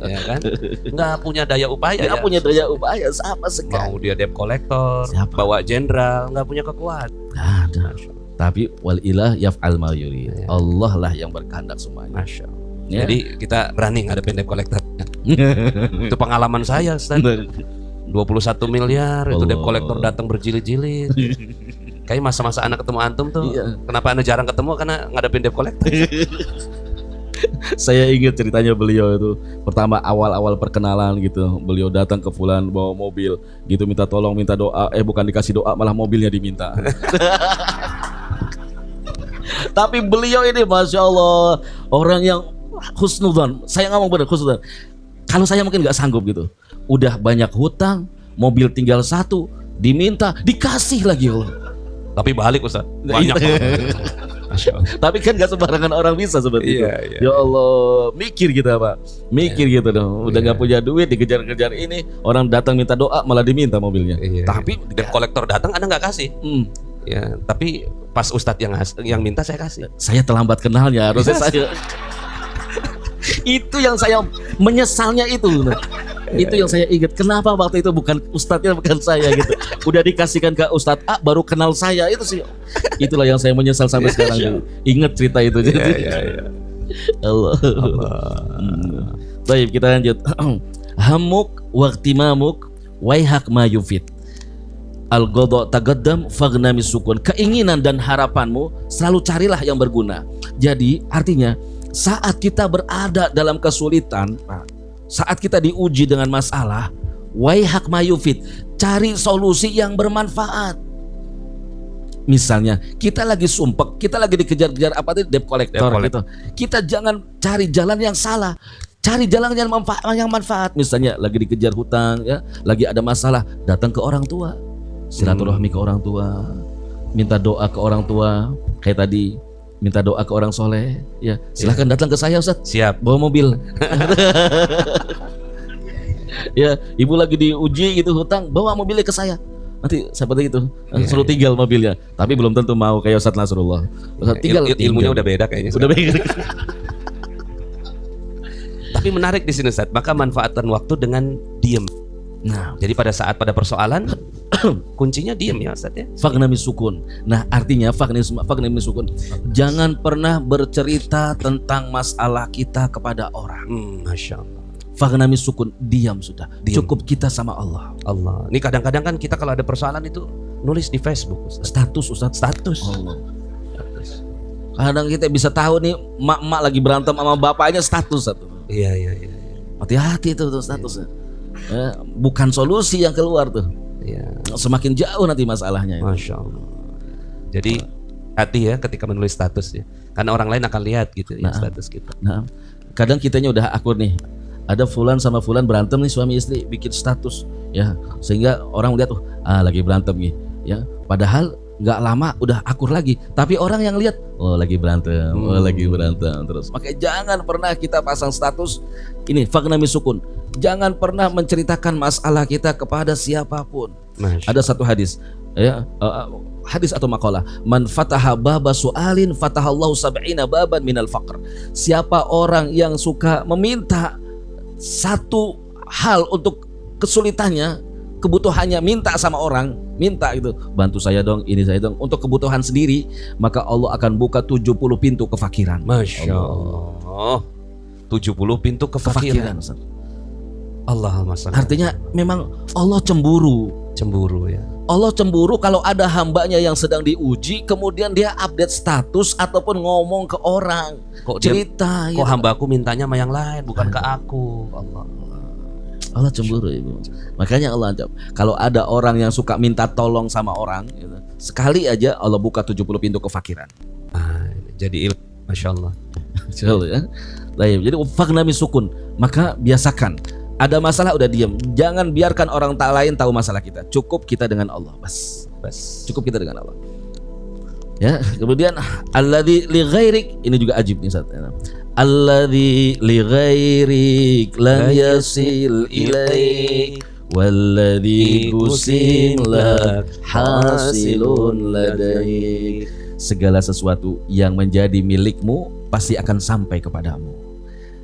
Ya kan? Nggak punya daya upaya. Nggak punya daya upaya sama sekali. Mau dia debt collector, bawa jenderal, nggak punya kekuatan. Ada. Tapi wal ilah yaf'al ma yurid. Allah lah yang berkehendak semuanya. Masya Allah. Jadi kita berani ngadepin debt collector. Itu pengalaman saya, Ustaz. 21 miliar itu debt collector datang berjilid-jilid. Kayak masa-masa anak ketemu antum tuh. Kenapa Anda jarang ketemu? Karena ngadepin debt collector. Saya ingat ceritanya beliau itu pertama awal-awal perkenalan gitu. Beliau datang ke fulan bawa mobil gitu, minta tolong, minta doa. Bukan dikasih doa, malah mobilnya diminta. Tapi beliau ini Masya Allah orang yang husnudzon. Saya ngomong benar husnudzon. Kalau saya mungkin nggak sanggup gitu. Udah banyak hutang, mobil tinggal satu, diminta, dikasih lagi Allah. Tapi balik Ustaz, banyak. Tapi kan gak sembarangan orang bisa seperti itu. Ya Allah, mikir kita Pak, mikir gitu dong. Udah gak punya duit, dikejar-kejar ini, orang datang minta doa malah diminta mobilnya. Tapi debt collector datang Anda nggak kasih. Ya, tapi pas Ustadz yang minta saya kasih. Saya terlambat kenalnya, harusnya saya. Itu yang saya menyesalnya itu. Itu yang saya ingat. Kenapa waktu itu bukan ustadznya, bukan saya gitu. Udah dikasihkan ke Ustadz A baru kenal saya, itu sih. Itulah yang saya menyesal sampai sekarang. Gitu. Ingat cerita itu. Allah. Baik, kita lanjut. Hamuk waqtimamuk waihak ma yufid. Al-ghadha taqaddam faghnami sukun. Keinginan dan harapanmu selalu carilah yang berguna. Jadi artinya saat kita berada dalam kesulitan, saat kita diuji dengan masalah, waihak ma yufid, cari solusi yang bermanfaat. Misalnya kita lagi sumpek, kita lagi dikejar-kejar apa tadi, debt collector gitu. Kita jangan cari jalan yang salah, cari jalan yang manfaat. Misalnya lagi dikejar hutang, ya, lagi ada masalah, datang ke orang tua, silaturahmi ke orang tua, minta doa ke orang tua, kayak tadi minta doa ke orang soleh, ya silahkan datang ke saya Ustaz. Siap. Bawa mobil. Ya, ibu lagi diuji gitu hutang, bawa mobilnya ke saya. Nanti seperti itu, suruh tinggal mobilnya. Tapi belum tentu mau kayak Ustaz Nasrullah. Ustaz tinggal. Ilmunya udah beda kayaknya. Udah beda. Tapi menarik di sini Ustaz, maka manfaatkan waktu dengan diem. Nah, jadi pada saat pada persoalan kuncinya diem ya Ustaz ya. Faghnami sukun. Nah, artinya faghnami sukun. Jangan pernah bercerita tentang masalah kita kepada orang. Masya Allah. Faghnami sukun, diam sudah. Diam. Cukup kita sama Allah. Allah. Ini kadang-kadang kan kita kalau ada persoalan itu nulis di Facebook Ustaz. Status Ustaz. Status. Allah. Kadang kita bisa tahu nih mak-mak lagi berantem sama bapaknya, status satu. Iya. Hati-hati itu statusnya. Bukan solusi yang keluar tuh. Ya. Semakin jauh nanti masalahnya. Masya Allah. Jadi hati ya ketika menulis status ya. Karena orang lain akan lihat gitu ya status kita. Nah, kadang kitanya udah akur nih. Ada fulan sama fulan berantem nih, suami istri bikin status ya, sehingga orang lihat lagi berantem nih ya. Padahal nggak lama udah akur lagi, tapi orang yang lihat lagi berantem, lagi berantem terus. Makanya jangan pernah kita pasang status ini faghnami sukun. Jangan pernah menceritakan masalah kita kepada siapapun. Ada satu hadis ya, hadis atau makalah, man fataha baba su'alin fatahallahu sab'ina baban minal faqr. Siapa orang yang suka meminta satu hal untuk kesulitannya, kebutuhannya, minta sama orang, minta gitu, bantu saya dong, ini saya dong, untuk kebutuhan sendiri, maka Allah akan buka 70 pintu kefakiran. Masya Allah. 70 pintu kefakiran. Ustaz. Allahumma shalli. Artinya memang Allah cemburu. Cemburu ya. Allah cemburu kalau ada hambanya yang sedang diuji, kemudian dia update status ataupun ngomong ke orang, Kok cerita. Kok hambaku mintanya sama yang lain, bukan ke aku. Allah cemburu, Ibu. Makanya Allah ancam, kalau ada orang yang suka minta tolong sama orang, gitu, sekali aja Allah buka 70 pintu kefakiran. Jadi Masya Allah. Ya. Baik, jadi fakna sukun, maka biasakan. Ada masalah udah diam, jangan biarkan orang tak lain tahu masalah kita. Cukup kita dengan Allah, bas. Cukup kita dengan Allah. Ya, kemudian alladzi li ghairik, ini juga ajib nih Ustaz. Alladzi li ghairik lam yasil ilaik walladzi kusim lak hasilun ladaik. Segala sesuatu yang menjadi milikmu pasti akan sampai kepadamu.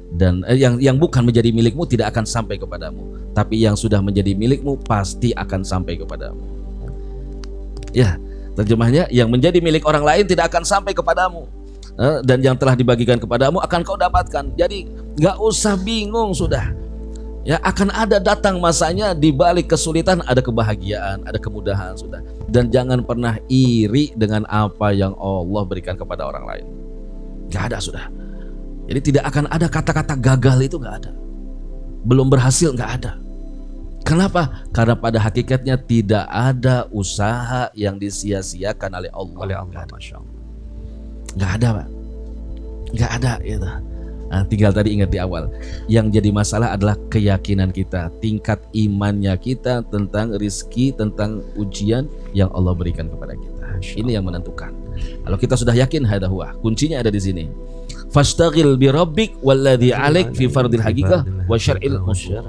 Dan yang bukan menjadi milikmu tidak akan sampai kepadamu, tapi yang sudah menjadi milikmu pasti akan sampai kepadamu. Ya, terjemahnya yang menjadi milik orang lain tidak akan sampai kepadamu, dan yang telah dibagikan kepadamu akan kau dapatkan. Jadi nggak usah bingung sudah. Ya, akan ada datang masanya di balik kesulitan ada kebahagiaan, ada kemudahan sudah. Dan jangan pernah iri dengan apa yang Allah berikan kepada orang lain. Nggak ada sudah. Jadi tidak akan ada kata-kata gagal, itu nggak ada. Belum berhasil, nggak ada. Kenapa? Karena pada hakikatnya tidak ada usaha yang disia-siakan oleh Allah. Masya Allah. Nggak ada, Pak. Nggak ada. Gitu. Nah, tinggal tadi ingat di awal. Yang jadi masalah adalah keyakinan kita, tingkat imannya kita tentang rizki, tentang ujian yang Allah berikan kepada kita. Ini yang menentukan. Kalau kita sudah yakin, hadahuah. Kuncinya ada di sini. Fastaghil bi rabbik walladzi 'alaik fi fardil haqiqah wa syar'il musyar.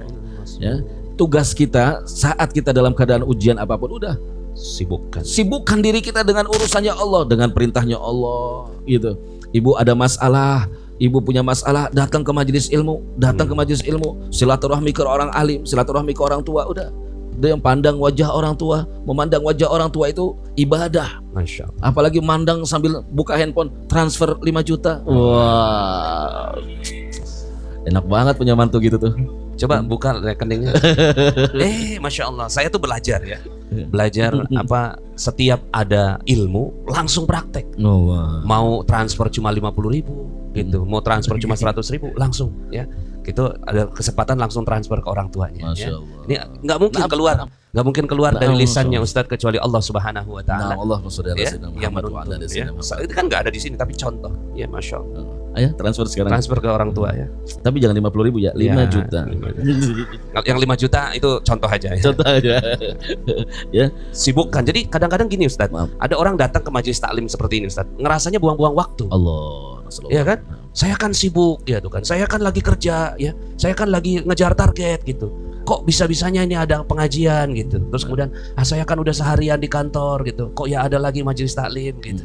Ya, tugas kita saat kita dalam keadaan ujian apapun udah sibukkan diri kita dengan urusannya Allah, dengan perintahnya Allah gitu. Ibu ada masalah, ibu punya masalah, datang ke majelis ilmu, silaturahmi ke orang alim, silaturahmi ke orang tua, udah. Dia yang pandang wajah orang tua, memandang wajah orang tua itu ibadah. Masya Allah. Apalagi mandang sambil buka handphone, transfer 5 juta. Wah, enak banget punya mantu gitu tuh. Coba buka rekeningnya. Masya Allah, saya tuh belajar ya. Belajar apa, setiap ada ilmu langsung praktek. Mau transfer cuma 50.000 gitu, mau transfer cuma 100.000 langsung ya. Itu ada kesempatan langsung transfer ke orang tuanya. Masya Ya. Allah. Ini nggak mungkin keluar dari lisannya Ustadz kecuali Allah Subhanahu Wa Taala. Allah ya, yang menuntut. Ya. Itu kan nggak ada di sini, tapi contoh. Ya, Masya Allah. Ayo transfer sekarang. Transfer ke orang tua ya. Tapi jangan 50.000 ya, 5 juta. Yang 5 juta itu contoh aja ya. Contoh aja. Ya, sibukkan. Jadi kadang-kadang gini Ustadz, ada orang datang ke majelis taklim seperti ini Ustadz, ngerasanya buang-buang waktu. Allah. Iya kan? Saya kan sibuk ya tuh kan. Saya kan lagi kerja ya. Saya kan lagi ngejar target gitu. Kok bisa-bisanya ini ada pengajian gitu. Terus kemudian saya kan udah seharian di kantor gitu. Kok ya ada lagi majelis taklim gitu.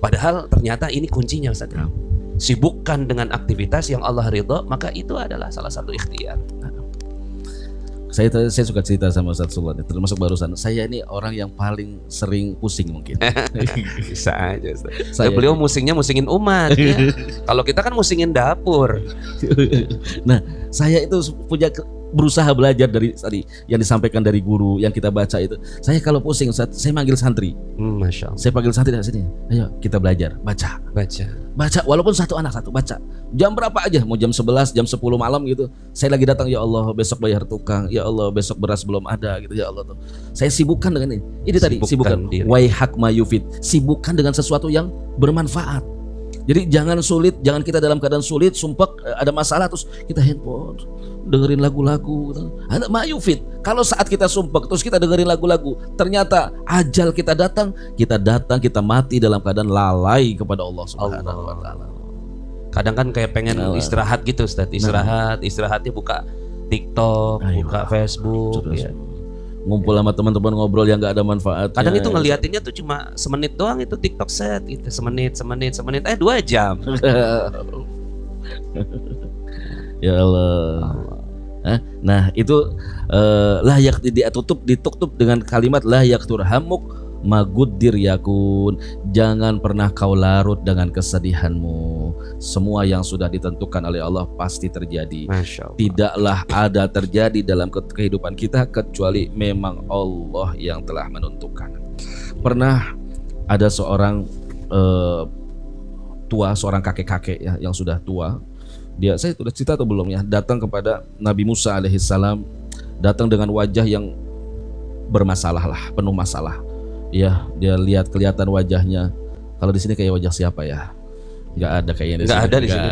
Padahal ternyata ini kuncinya Ustaz. Sibukkan dengan aktivitas yang Allah ridho, maka itu adalah salah satu ikhtiar. Saya suka cerita sama Ustaz Sultan, termasuk barusan. Saya ini orang yang paling sering pusing mungkin. Bisa aja Ustaz. Beliau musingin umat ya. Kalau kita kan musingin dapur. Nah, saya itu berusaha belajar dari tadi yang disampaikan dari guru yang kita baca itu. Saya kalau pusing Ustaz, saya manggil santri. Masya Allah. Saya panggil santri dari sini. Ayo kita belajar, baca. Walaupun satu anak satu baca. Jam berapa aja, mau jam 11, jam 10 malam gitu. Saya lagi datang, ya Allah besok bayar tukang, ya Allah besok beras belum ada gitu, ya Allah tuh. Saya sibukkan dengan ini. Ini tadi sibukkan. Waihak mayufid. Sibukkan dengan sesuatu yang bermanfaat. Jadi jangan sulit, jangan kita dalam keadaan sulit, sumpek, ada masalah terus kita handphone, dengerin lagu-lagu. Ada mayufid. Kalau saat kita sumpek terus kita dengerin lagu-lagu, ternyata ajal kita datang, kita mati dalam keadaan lalai kepada Allah Subhanahu wa taala. Kadang kan kayak pengen istirahat gitu Ustaz, istirahatnya buka TikTok, buka Facebook ya. Ngumpul sama teman-teman ngobrol yang nggak ada manfaatnya. Kadang itu ngeliatinnya tuh cuma semenit doang, itu TikTok set gitu, semenit 2 jam. Ya Allah. Nah itu layak ditutup dengan kalimat layak turhamuk maguddir yakun. Jangan pernah kau larut dengan kesedihanmu. Semua yang sudah ditentukan oleh Allah pasti terjadi. Masya Allah. Tidaklah ada terjadi dalam kehidupan kita kecuali memang Allah yang telah menentukan. Pernah ada seorang tua, seorang kakek-kakek ya, yang sudah tua. Saya sudah cerita atau belum ya, datang kepada Nabi Musa alaihissalam, datang dengan wajah yang bermasalah lah, penuh masalah. Ya, dia lihat kelihatan wajahnya. Kalau di sini kayak wajah siapa ya? Nggak ada kayaknya di sini. Nggak ada di sini.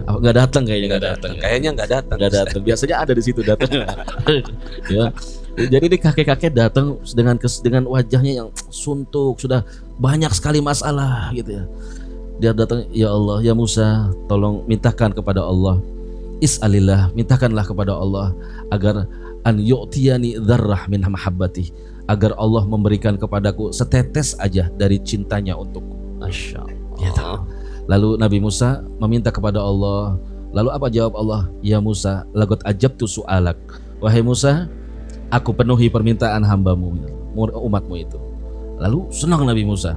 Nggak datang kayaknya. Kayaknya nggak datang. Nggak datang. Biasanya ada di situ datang. Ya. Jadi ini kakek-kakek datang dengan wajahnya yang suntuk, sudah banyak sekali masalah gitu ya. Dia datang, ya Allah, ya Musa, tolong mintakan kepada Allah, is'alillah, mintakanlah kepada Allah agar an yu'tiyani dzarrah min mahabbati, agar Allah memberikan kepadaku setetes aja dari cintanya untukku. Masya Allah. Gitu. Lalu Nabi Musa meminta kepada Allah. Lalu apa jawab Allah? Ya Musa, lagot ajabtu su'alak. Wahai Musa, aku penuhi permintaan hambamu, umatmu itu. Lalu senang Nabi Musa.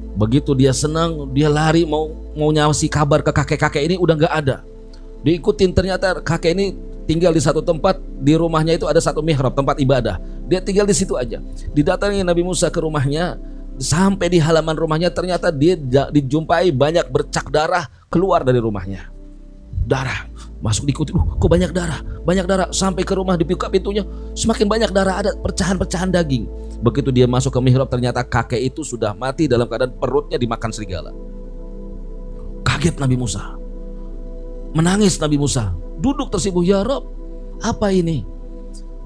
Begitu dia senang, dia lari mau nyawasi kabar ke kakek-kakek ini, udah nggak ada. Diikutin, ternyata kakek ini tinggal di satu tempat, di rumahnya itu ada satu mihrab, tempat ibadah. Dia tinggal di situ aja. Didatangi Nabi Musa ke rumahnya, sampai di halaman rumahnya ternyata dia dijumpai banyak bercak darah keluar dari rumahnya. Darah masuk, diikuti, kok banyak darah, sampai ke rumah, dibuka pintunya, semakin banyak darah, ada pecahan-pecahan daging. Begitu dia masuk ke mihrab, ternyata kakek itu sudah mati dalam keadaan perutnya dimakan serigala. Kaget Nabi Musa, menangis Nabi Musa, duduk tersibuh, ya Rob, apa ini?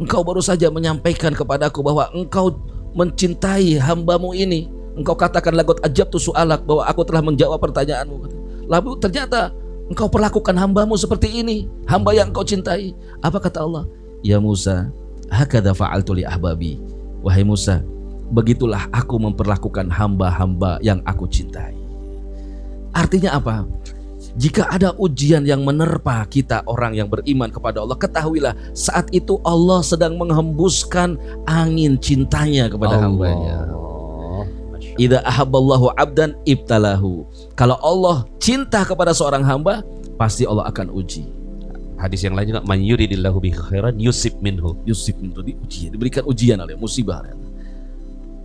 Engkau baru saja menyampaikan kepadaku bahwa engkau mencintai hambamu ini. Engkau katakan lagot ajabtu su'alak, bahwa aku telah menjawab pertanyaanmu. Lalu ternyata engkau perlakukan hambamu seperti ini, hamba yang engkau cintai. Apa kata Allah? Ya Musa, hakadha fa'altu li ahbabi. Wahai Musa, begitulah aku memperlakukan hamba-hamba yang aku cintai. Artinya apa? Jika ada ujian yang menerpa kita orang yang beriman kepada Allah, ketahuilah saat itu Allah sedang menghembuskan angin cintanya kepada hambanya. Idza ahabballahu abdan ibtalahu. Kalau Allah cinta kepada seorang hamba, pasti Allah akan uji. Hadis yang lain juga, man yuridillahu bihi khairan yusib minhu. Yusib minhu, diberikan ujian oleh musibah.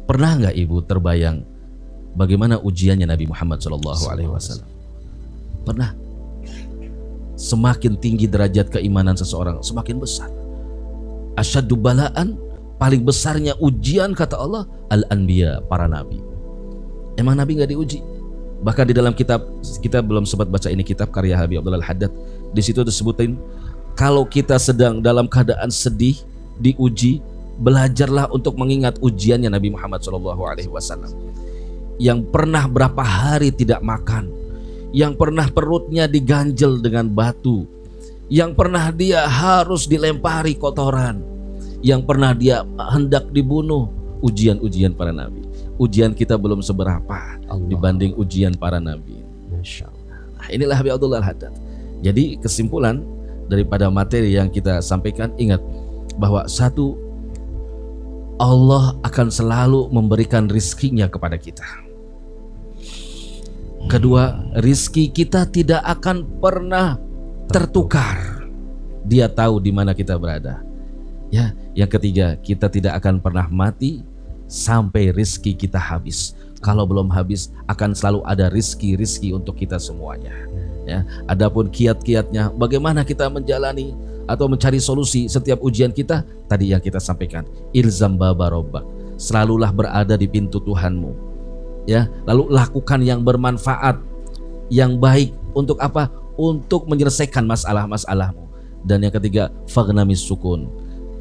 Pernah nggak ibu terbayang bagaimana ujiannya Nabi Muhammad SAW? Pernah. Semakin tinggi derajat keimanan seseorang, semakin besar. Asyaddu balaan, paling besarnya ujian kata Allah, al-anbiya, para nabi. Emang nabi nggak diuji? Bahkan di dalam kitab, kita belum sempat baca ini, kitab karya Habib Abdul Haddad, di situ disebutin kalau kita sedang dalam keadaan sedih, diuji, belajarlah untuk mengingat ujiannya Nabi Muhammad SAW, yang pernah berapa hari tidak makan, yang pernah perutnya diganjel dengan batu, yang pernah dia harus dilempari kotoran, yang pernah dia hendak dibunuh. Ujian-ujian para nabi. Ujian kita belum seberapa dibanding ujian para nabi. Masya Allah. Nah, inilah Habib Abdul Haddad. Jadi kesimpulan daripada materi yang kita sampaikan, ingat bahwa satu, Allah akan selalu memberikan rizkinya kepada kita. Kedua, rizki kita tidak akan pernah tertukar. Dia tahu di mana kita berada. Ya, yang ketiga, kita tidak akan pernah mati sampai rizki kita habis. Kalau belum habis, akan selalu ada rizki untuk kita semuanya. Ya, adapun kiat-kiatnya, bagaimana kita menjalani atau mencari solusi setiap ujian kita, tadi yang kita sampaikan, ilzam baba robbak, selalulah berada di pintu Tuhanmu. Ya, lalu lakukan yang bermanfaat, yang baik untuk apa? Untuk menyelesaikan masalah-masalahmu. Dan yang ketiga, fagnamis sukun.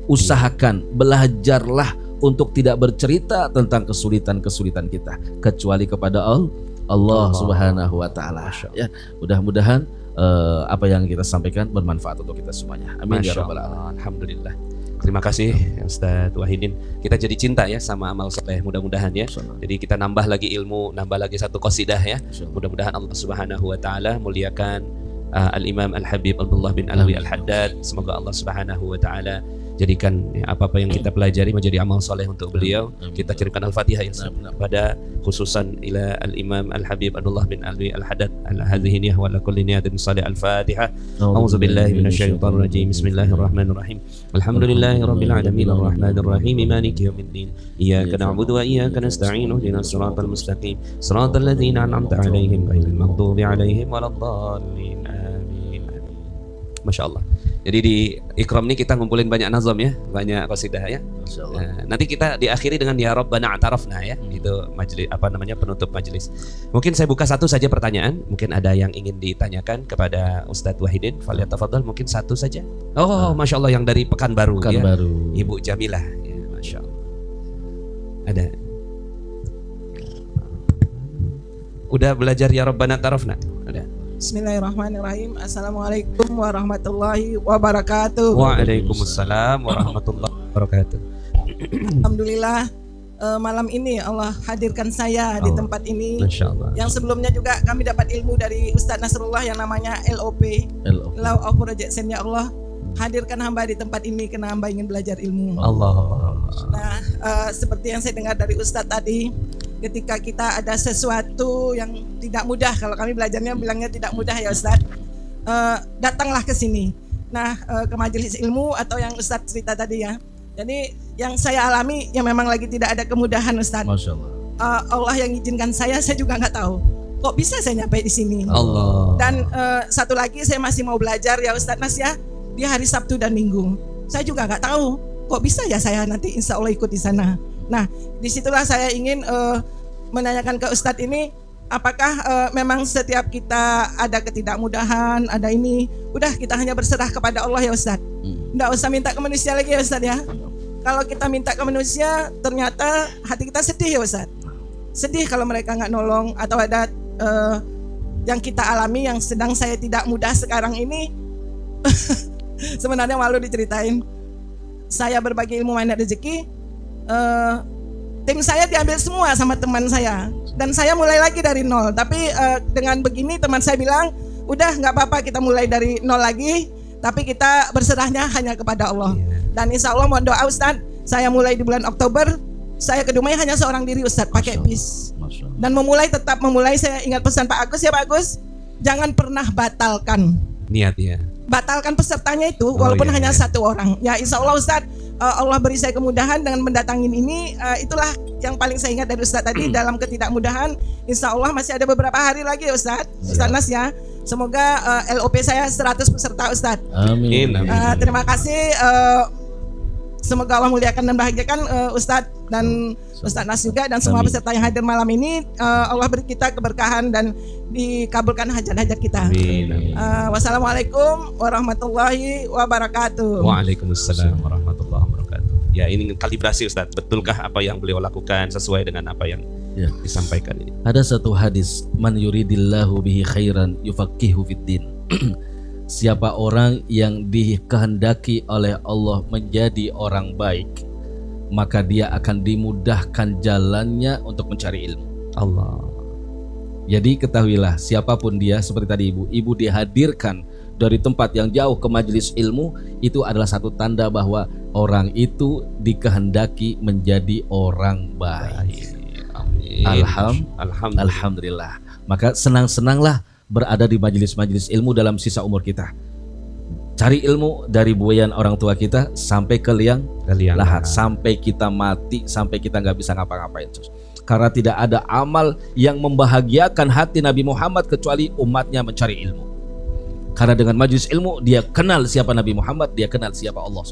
Usahakan, belajarlah untuk tidak bercerita tentang kesulitan-kesulitan kita kecuali kepada Allah Subhanahu wa taala. Ya, mudah-mudahan apa yang kita sampaikan bermanfaat untuk kita semuanya. Amin ya rabbal alamin. Alhamdulillah. Terima kasih Ustaz Wahidin. Kita jadi cinta ya sama amal soleh, mudah-mudahan ya. Jadi kita nambah lagi ilmu, nambah lagi satu qasidah ya. Mudah-mudahan Allah Subhanahu wa taala muliakan Al-Imam Al-Habib Abdullah bin Alwi Al-Haddad. Semoga Allah Subhanahu wa taala jadikan apa-apa yang kita pelajari menjadi amal soleh untuk beliau. Kita kirimkan Al-Fatihah pada khususan ila Al-Imam Al-Habib Abdullah bin Alwi Al-Haddad al-hadhihi niyah wa la kulli niyatin salih Al-Fatihah. A'udzu billahi minasyaitonir rajim. Bismillahirrahmanirrahim. Alhamdulillahirabbil alamin arrahmanir rahim maliki yaumiddin. Iyyaka na'budu wa iyyaka nasta'in ihdinas siratal mustaqim siratal ladzina an'amta 'alaihim ghairil maghdubi 'alaihim waladdallin. Amin. Masya Allah. Jadi di Ikram ini kita ngumpulin banyak nazam ya, banyak qasidah ya. Nanti kita diakhiri dengan ya Rabbana a'tarafna ya. Itu majelis penutup majelis. Mungkin saya buka satu saja pertanyaan. Mungkin ada yang ingin ditanyakan kepada Ustadz Wahidin. Falyatafadhal, mungkin satu saja. Oh, Masya Allah, yang dari Pekanbaru ya. Ibu Jamilah ya, Masya Allah. Ada. Udah belajar ya Rabbana a'tarafna? Ada. Bismillahirrahmanirrahim. Assalamualaikum warahmatullahi wabarakatuh. Waalaikumsalam warahmatullahi wabarakatuh. Alhamdulillah, malam ini Allah hadirkan saya di tempat ini. Masya Allah. Yang sebelumnya juga kami dapat ilmu dari Ustadz Nasrullah yang namanya LOP, Law of Projection. Ya Allah, hadirkan hamba di tempat ini karena hamba ingin belajar ilmu. Allah. Nah, seperti yang saya dengar dari Ustadz tadi, ketika kita ada sesuatu yang tidak mudah, kalau kami belajarnya bilangnya tidak mudah ya Ustadz, datanglah ke sini. Nah, ke majelis ilmu atau yang Ustadz cerita tadi ya. Jadi yang saya alami yang memang lagi tidak ada kemudahan Ustadz. Masya Allah. Allah yang izinkan saya juga nggak tahu. Kok bisa saya nyampe di sini? Allah. Dan satu lagi saya masih mau belajar ya Ustadz Nas ya, di hari Sabtu dan Minggu. Saya juga nggak tahu. Kok bisa ya saya nanti insya Allah ikut di sana. Nah, disitulah saya ingin menanyakan ke Ustadz ini, apakah memang setiap kita ada ketidakmudahan, ada ini, udah kita hanya berserah kepada Allah ya Ustadz. Nggak usah minta ke manusia lagi ya Ustadz ya. Kalau kita minta ke manusia, ternyata hati kita sedih ya Ustadz. Sedih kalau mereka nggak nolong, atau ada yang kita alami yang sedang saya tidak mudah sekarang ini. Sebenarnya malu diceritain. Saya berbagi ilmu mana rezeki, tim saya diambil semua sama teman saya, dan saya mulai lagi dari nol. Tapi dengan begini teman saya bilang, udah nggak apa-apa, kita mulai dari nol lagi, tapi kita berserahnya hanya kepada Allah. Dan insya Allah mohon doa Ustadz, saya mulai di bulan Oktober, saya ke Dumai hanya seorang diri Ustadz, pakai bis. Dan tetap memulai, saya ingat pesan Pak Agus ya Pak Agus, jangan pernah batalkan Niat ya. Batalkan pesertanya itu walaupun hanya satu orang. Ya insya Allah Ustadz, Allah beri saya kemudahan dengan mendatangin ini. Itulah yang paling saya ingat dari Ustadz tadi. Dalam ketidakmudahan, insya Allah masih ada beberapa hari lagi Ustadz Nas ya. Semoga LOP saya 100 peserta Ustadz. Amin. Terima kasih. Semoga Allah muliakan dan bahagiakan Ustadz dan Ustadz Nas juga, dan semua peserta yang hadir malam ini. Allah beri kita keberkahan dan dikabulkan hajat-hajat kita. Amin. Wassalamualaikum warahmatullahi wabarakatuh. Waalaikumsalam warahmatullahi wabarakatuh. Ya, ini kalibrasi Ustadz. Betulkah apa yang beliau lakukan sesuai dengan apa yang disampaikan ini? Ada satu hadis, man yuridillahu bihi khairan yufaqihu fiddin. Siapa orang yang dikehendaki oleh Allah menjadi orang baik, maka dia akan dimudahkan jalannya untuk mencari ilmu. Allah. Jadi ketahuilah, siapapun dia, seperti tadi ibu dihadirkan dari tempat yang jauh ke majelis ilmu, itu adalah satu tanda bahwa orang itu dikehendaki menjadi orang baik. Amin. Alhamdulillah. Maka senang-senanglah berada di majelis-majelis ilmu dalam sisa umur kita. Cari ilmu dari buayan orang tua kita sampai ke liang lahat, sampai kita mati, sampai kita nggak bisa ngapa-ngapain. Karena tidak ada amal yang membahagiakan hati Nabi Muhammad kecuali umatnya mencari ilmu. Karena dengan majelis ilmu dia kenal siapa Nabi Muhammad, dia kenal siapa Allah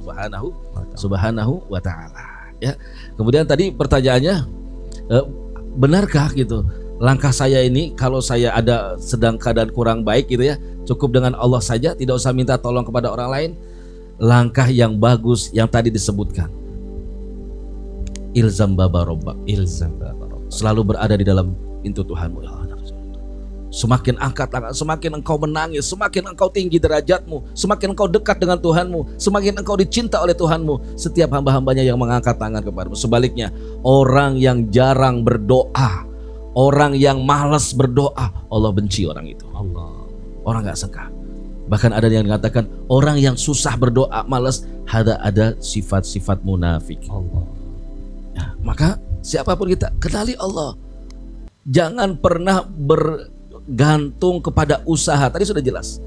Subhanahu wa Ta'ala. Ya. Kemudian tadi pertanyaannya, benarkah gitu? Langkah saya ini kalau saya ada sedang keadaan kurang baik gitu ya, cukup dengan Allah saja, tidak usah minta tolong kepada orang lain. Langkah yang bagus yang tadi disebutkan, ilzam baba robbak, selalu berada di dalam pintu Tuhanmu ya Allah. Semakin angkat, semakin engkau menangis, semakin engkau tinggi derajatmu, semakin engkau dekat dengan Tuhanmu, semakin engkau dicinta oleh Tuhanmu. Setiap hamba-hambanya yang mengangkat tangan kepadamu. Sebaliknya, orang yang jarang berdoa, orang yang malas berdoa, Allah benci orang itu. Orang gak suka. Bahkan ada yang mengatakan orang yang susah berdoa, malas, ada sifat-sifat munafik. Nah, maka siapapun kita, kenali Allah. Jangan pernah bergantung kepada usaha. Tadi sudah jelas.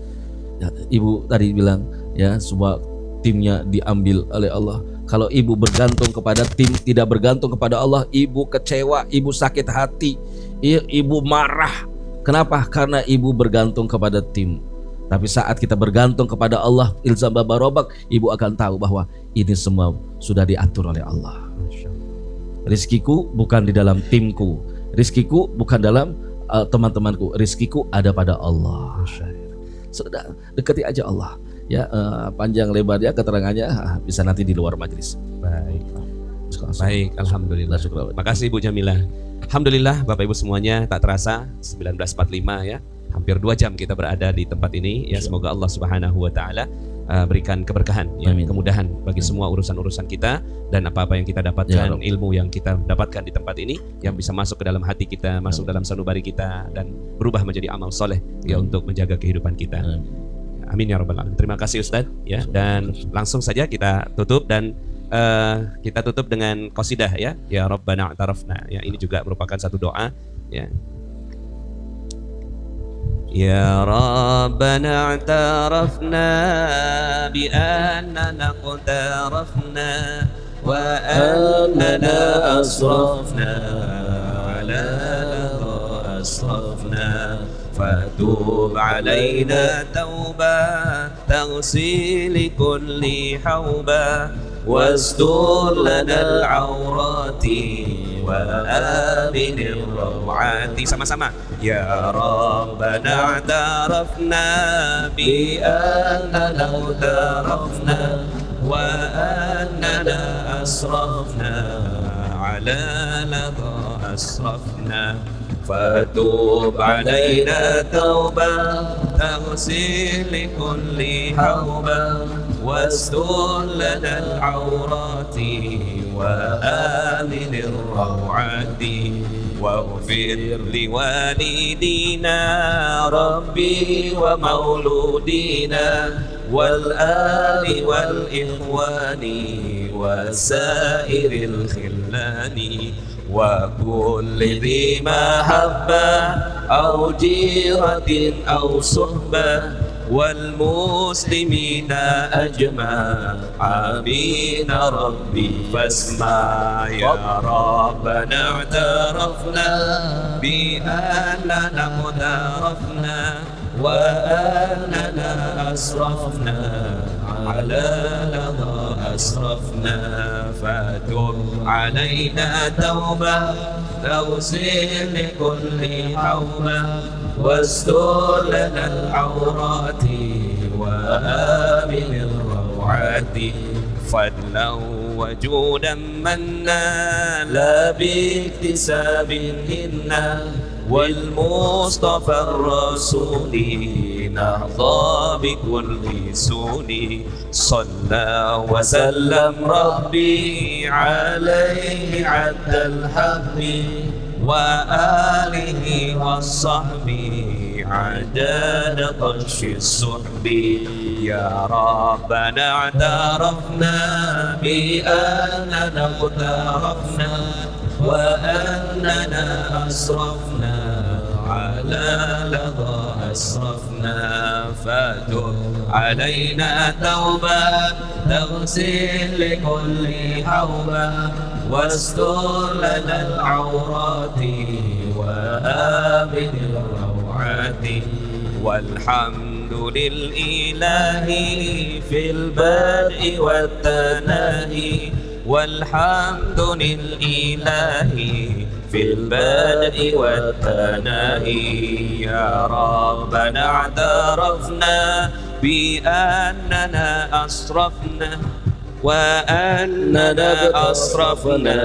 Ya, Ibu tadi bilang ya, semua timnya diambil oleh Allah. Kalau ibu bergantung kepada tim, tidak bergantung kepada Allah, ibu kecewa, ibu sakit hati, ibu marah. Kenapa? Karena ibu bergantung kepada tim. Tapi saat kita bergantung kepada Allah, ilzam babarobak, ibu akan tahu bahwa ini semua sudah diatur oleh Allah. Rizkiku bukan di dalam timku, rizkiku bukan dalam teman-temanku, rizkiku ada pada Allah. Sudah, dekati aja Allah. Ya, panjang lebarnya keterangannya bisa nanti di luar majelis. Baik, alhamdulillah. Makasih Bu Jamilah. Alhamdulillah Bapak Ibu semuanya, tak terasa 19.45 ya. Hampir 2 jam kita berada di tempat ini ya. Semoga Allah Subhanahu wa taala berikan keberkahan ya, kemudahan bagi semua urusan-urusan kita, dan apa-apa yang kita dapatkan, ilmu yang kita dapatkan di tempat ini yang bisa masuk ke dalam hati kita, masuk dalam sanubari kita, dan berubah menjadi amal soleh ya untuk menjaga kehidupan kita. Amin ya rabbal alamin. Terima kasih Ustadz ya, dan langsung saja kita tutup, dan kita tutup dengan qasidah ya. Ya Rabbana a'tarafna ya, ini juga merupakan satu doa ya. Ya Rabbana a'tarafna bi annana qtarafna wa annana asrafna ala asrafna فتوب علينا توبة تغسل كل حوبة واستر لنا العورات وآمن الروعات. Sama-sama. Ya Rabbana اعترفنا بأننا اغترفنا وأننا أسرفنا على لظى أسرفنا فتوب علينا توبة تغسل كل حوبة واستر لنا العورات وآمن الروعات واغفر لوالدينا ربي ومولودينا والآل والإخوان وسائر الخلان وكل ذي محبة أو جيرة أو صحبة والمسلمين أجمعين ربي فاسمع. يا ربنا اعترفنا بأننا اقترفنا وأننا أسرفنا على لظى أسرفنا فتب علينا توبة تغسل كل حوبة واستر لنا العورات وآمن الروعات فضلا وجودا منا لا باكتساب منا والمصطفى الرسول نحظى بكل سون صلى وسلم ربي عليه عد الحب وآله والصحب عدد طش الصحب. يا ربنا اعترفنا بأننا اقترفنا وأننا أسرفنا على لظى أسرفنا فتب علينا توبة تغسل لكل حوبة واستر لنا العورات وآمن الروعات والحمد للإله في البدء والتناهي والحمد للإله في البدء والتناهي. يا ربنا اعترفنا بأننا أسرفنا وأننا أسرفنا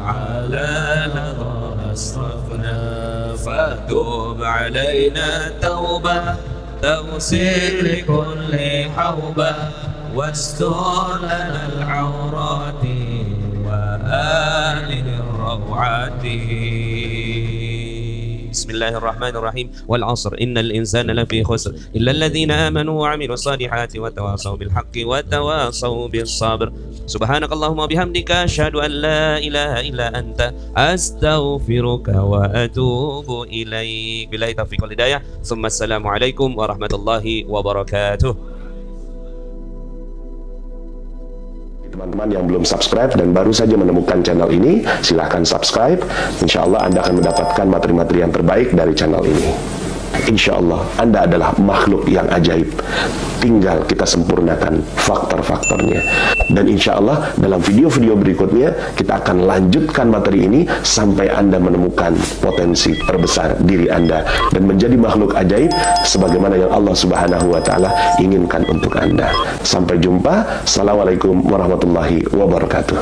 على لظى أسرفنا فتوب علينا توبة تغسل كل حوبة واستر لنا العورات وآمن الروعات. Bismillahirrahmanirrahim. Wal 'asr innal insana lafi khusr illa alladhina amanu wa 'amilus salihati wa tawasaw bil haqqi wa tawasaw bis sabr. Subhanakallahumma bihamdika asyhadu an la ilaha illa anta astaghfiruka wa atubu ilaik. Billahi taufiq wal hidayah. Assalamualaikum warahmatullahi wabarakatuh. Teman-teman yang belum subscribe dan baru saja menemukan channel ini, silahkan subscribe. Insya Allah Anda akan mendapatkan materi-materi yang terbaik dari channel ini. Insya Allah Anda adalah makhluk yang ajaib. Tinggal kita sempurnakan faktor-faktornya. Dan insya Allah dalam video-video berikutnya kita akan lanjutkan materi ini sampai Anda menemukan potensi terbesar diri Anda dan menjadi makhluk ajaib sebagaimana yang Allah Subhanahu wa Ta'ala inginkan untuk Anda. Sampai jumpa. Assalamualaikum warahmatullahi wabarakatuh.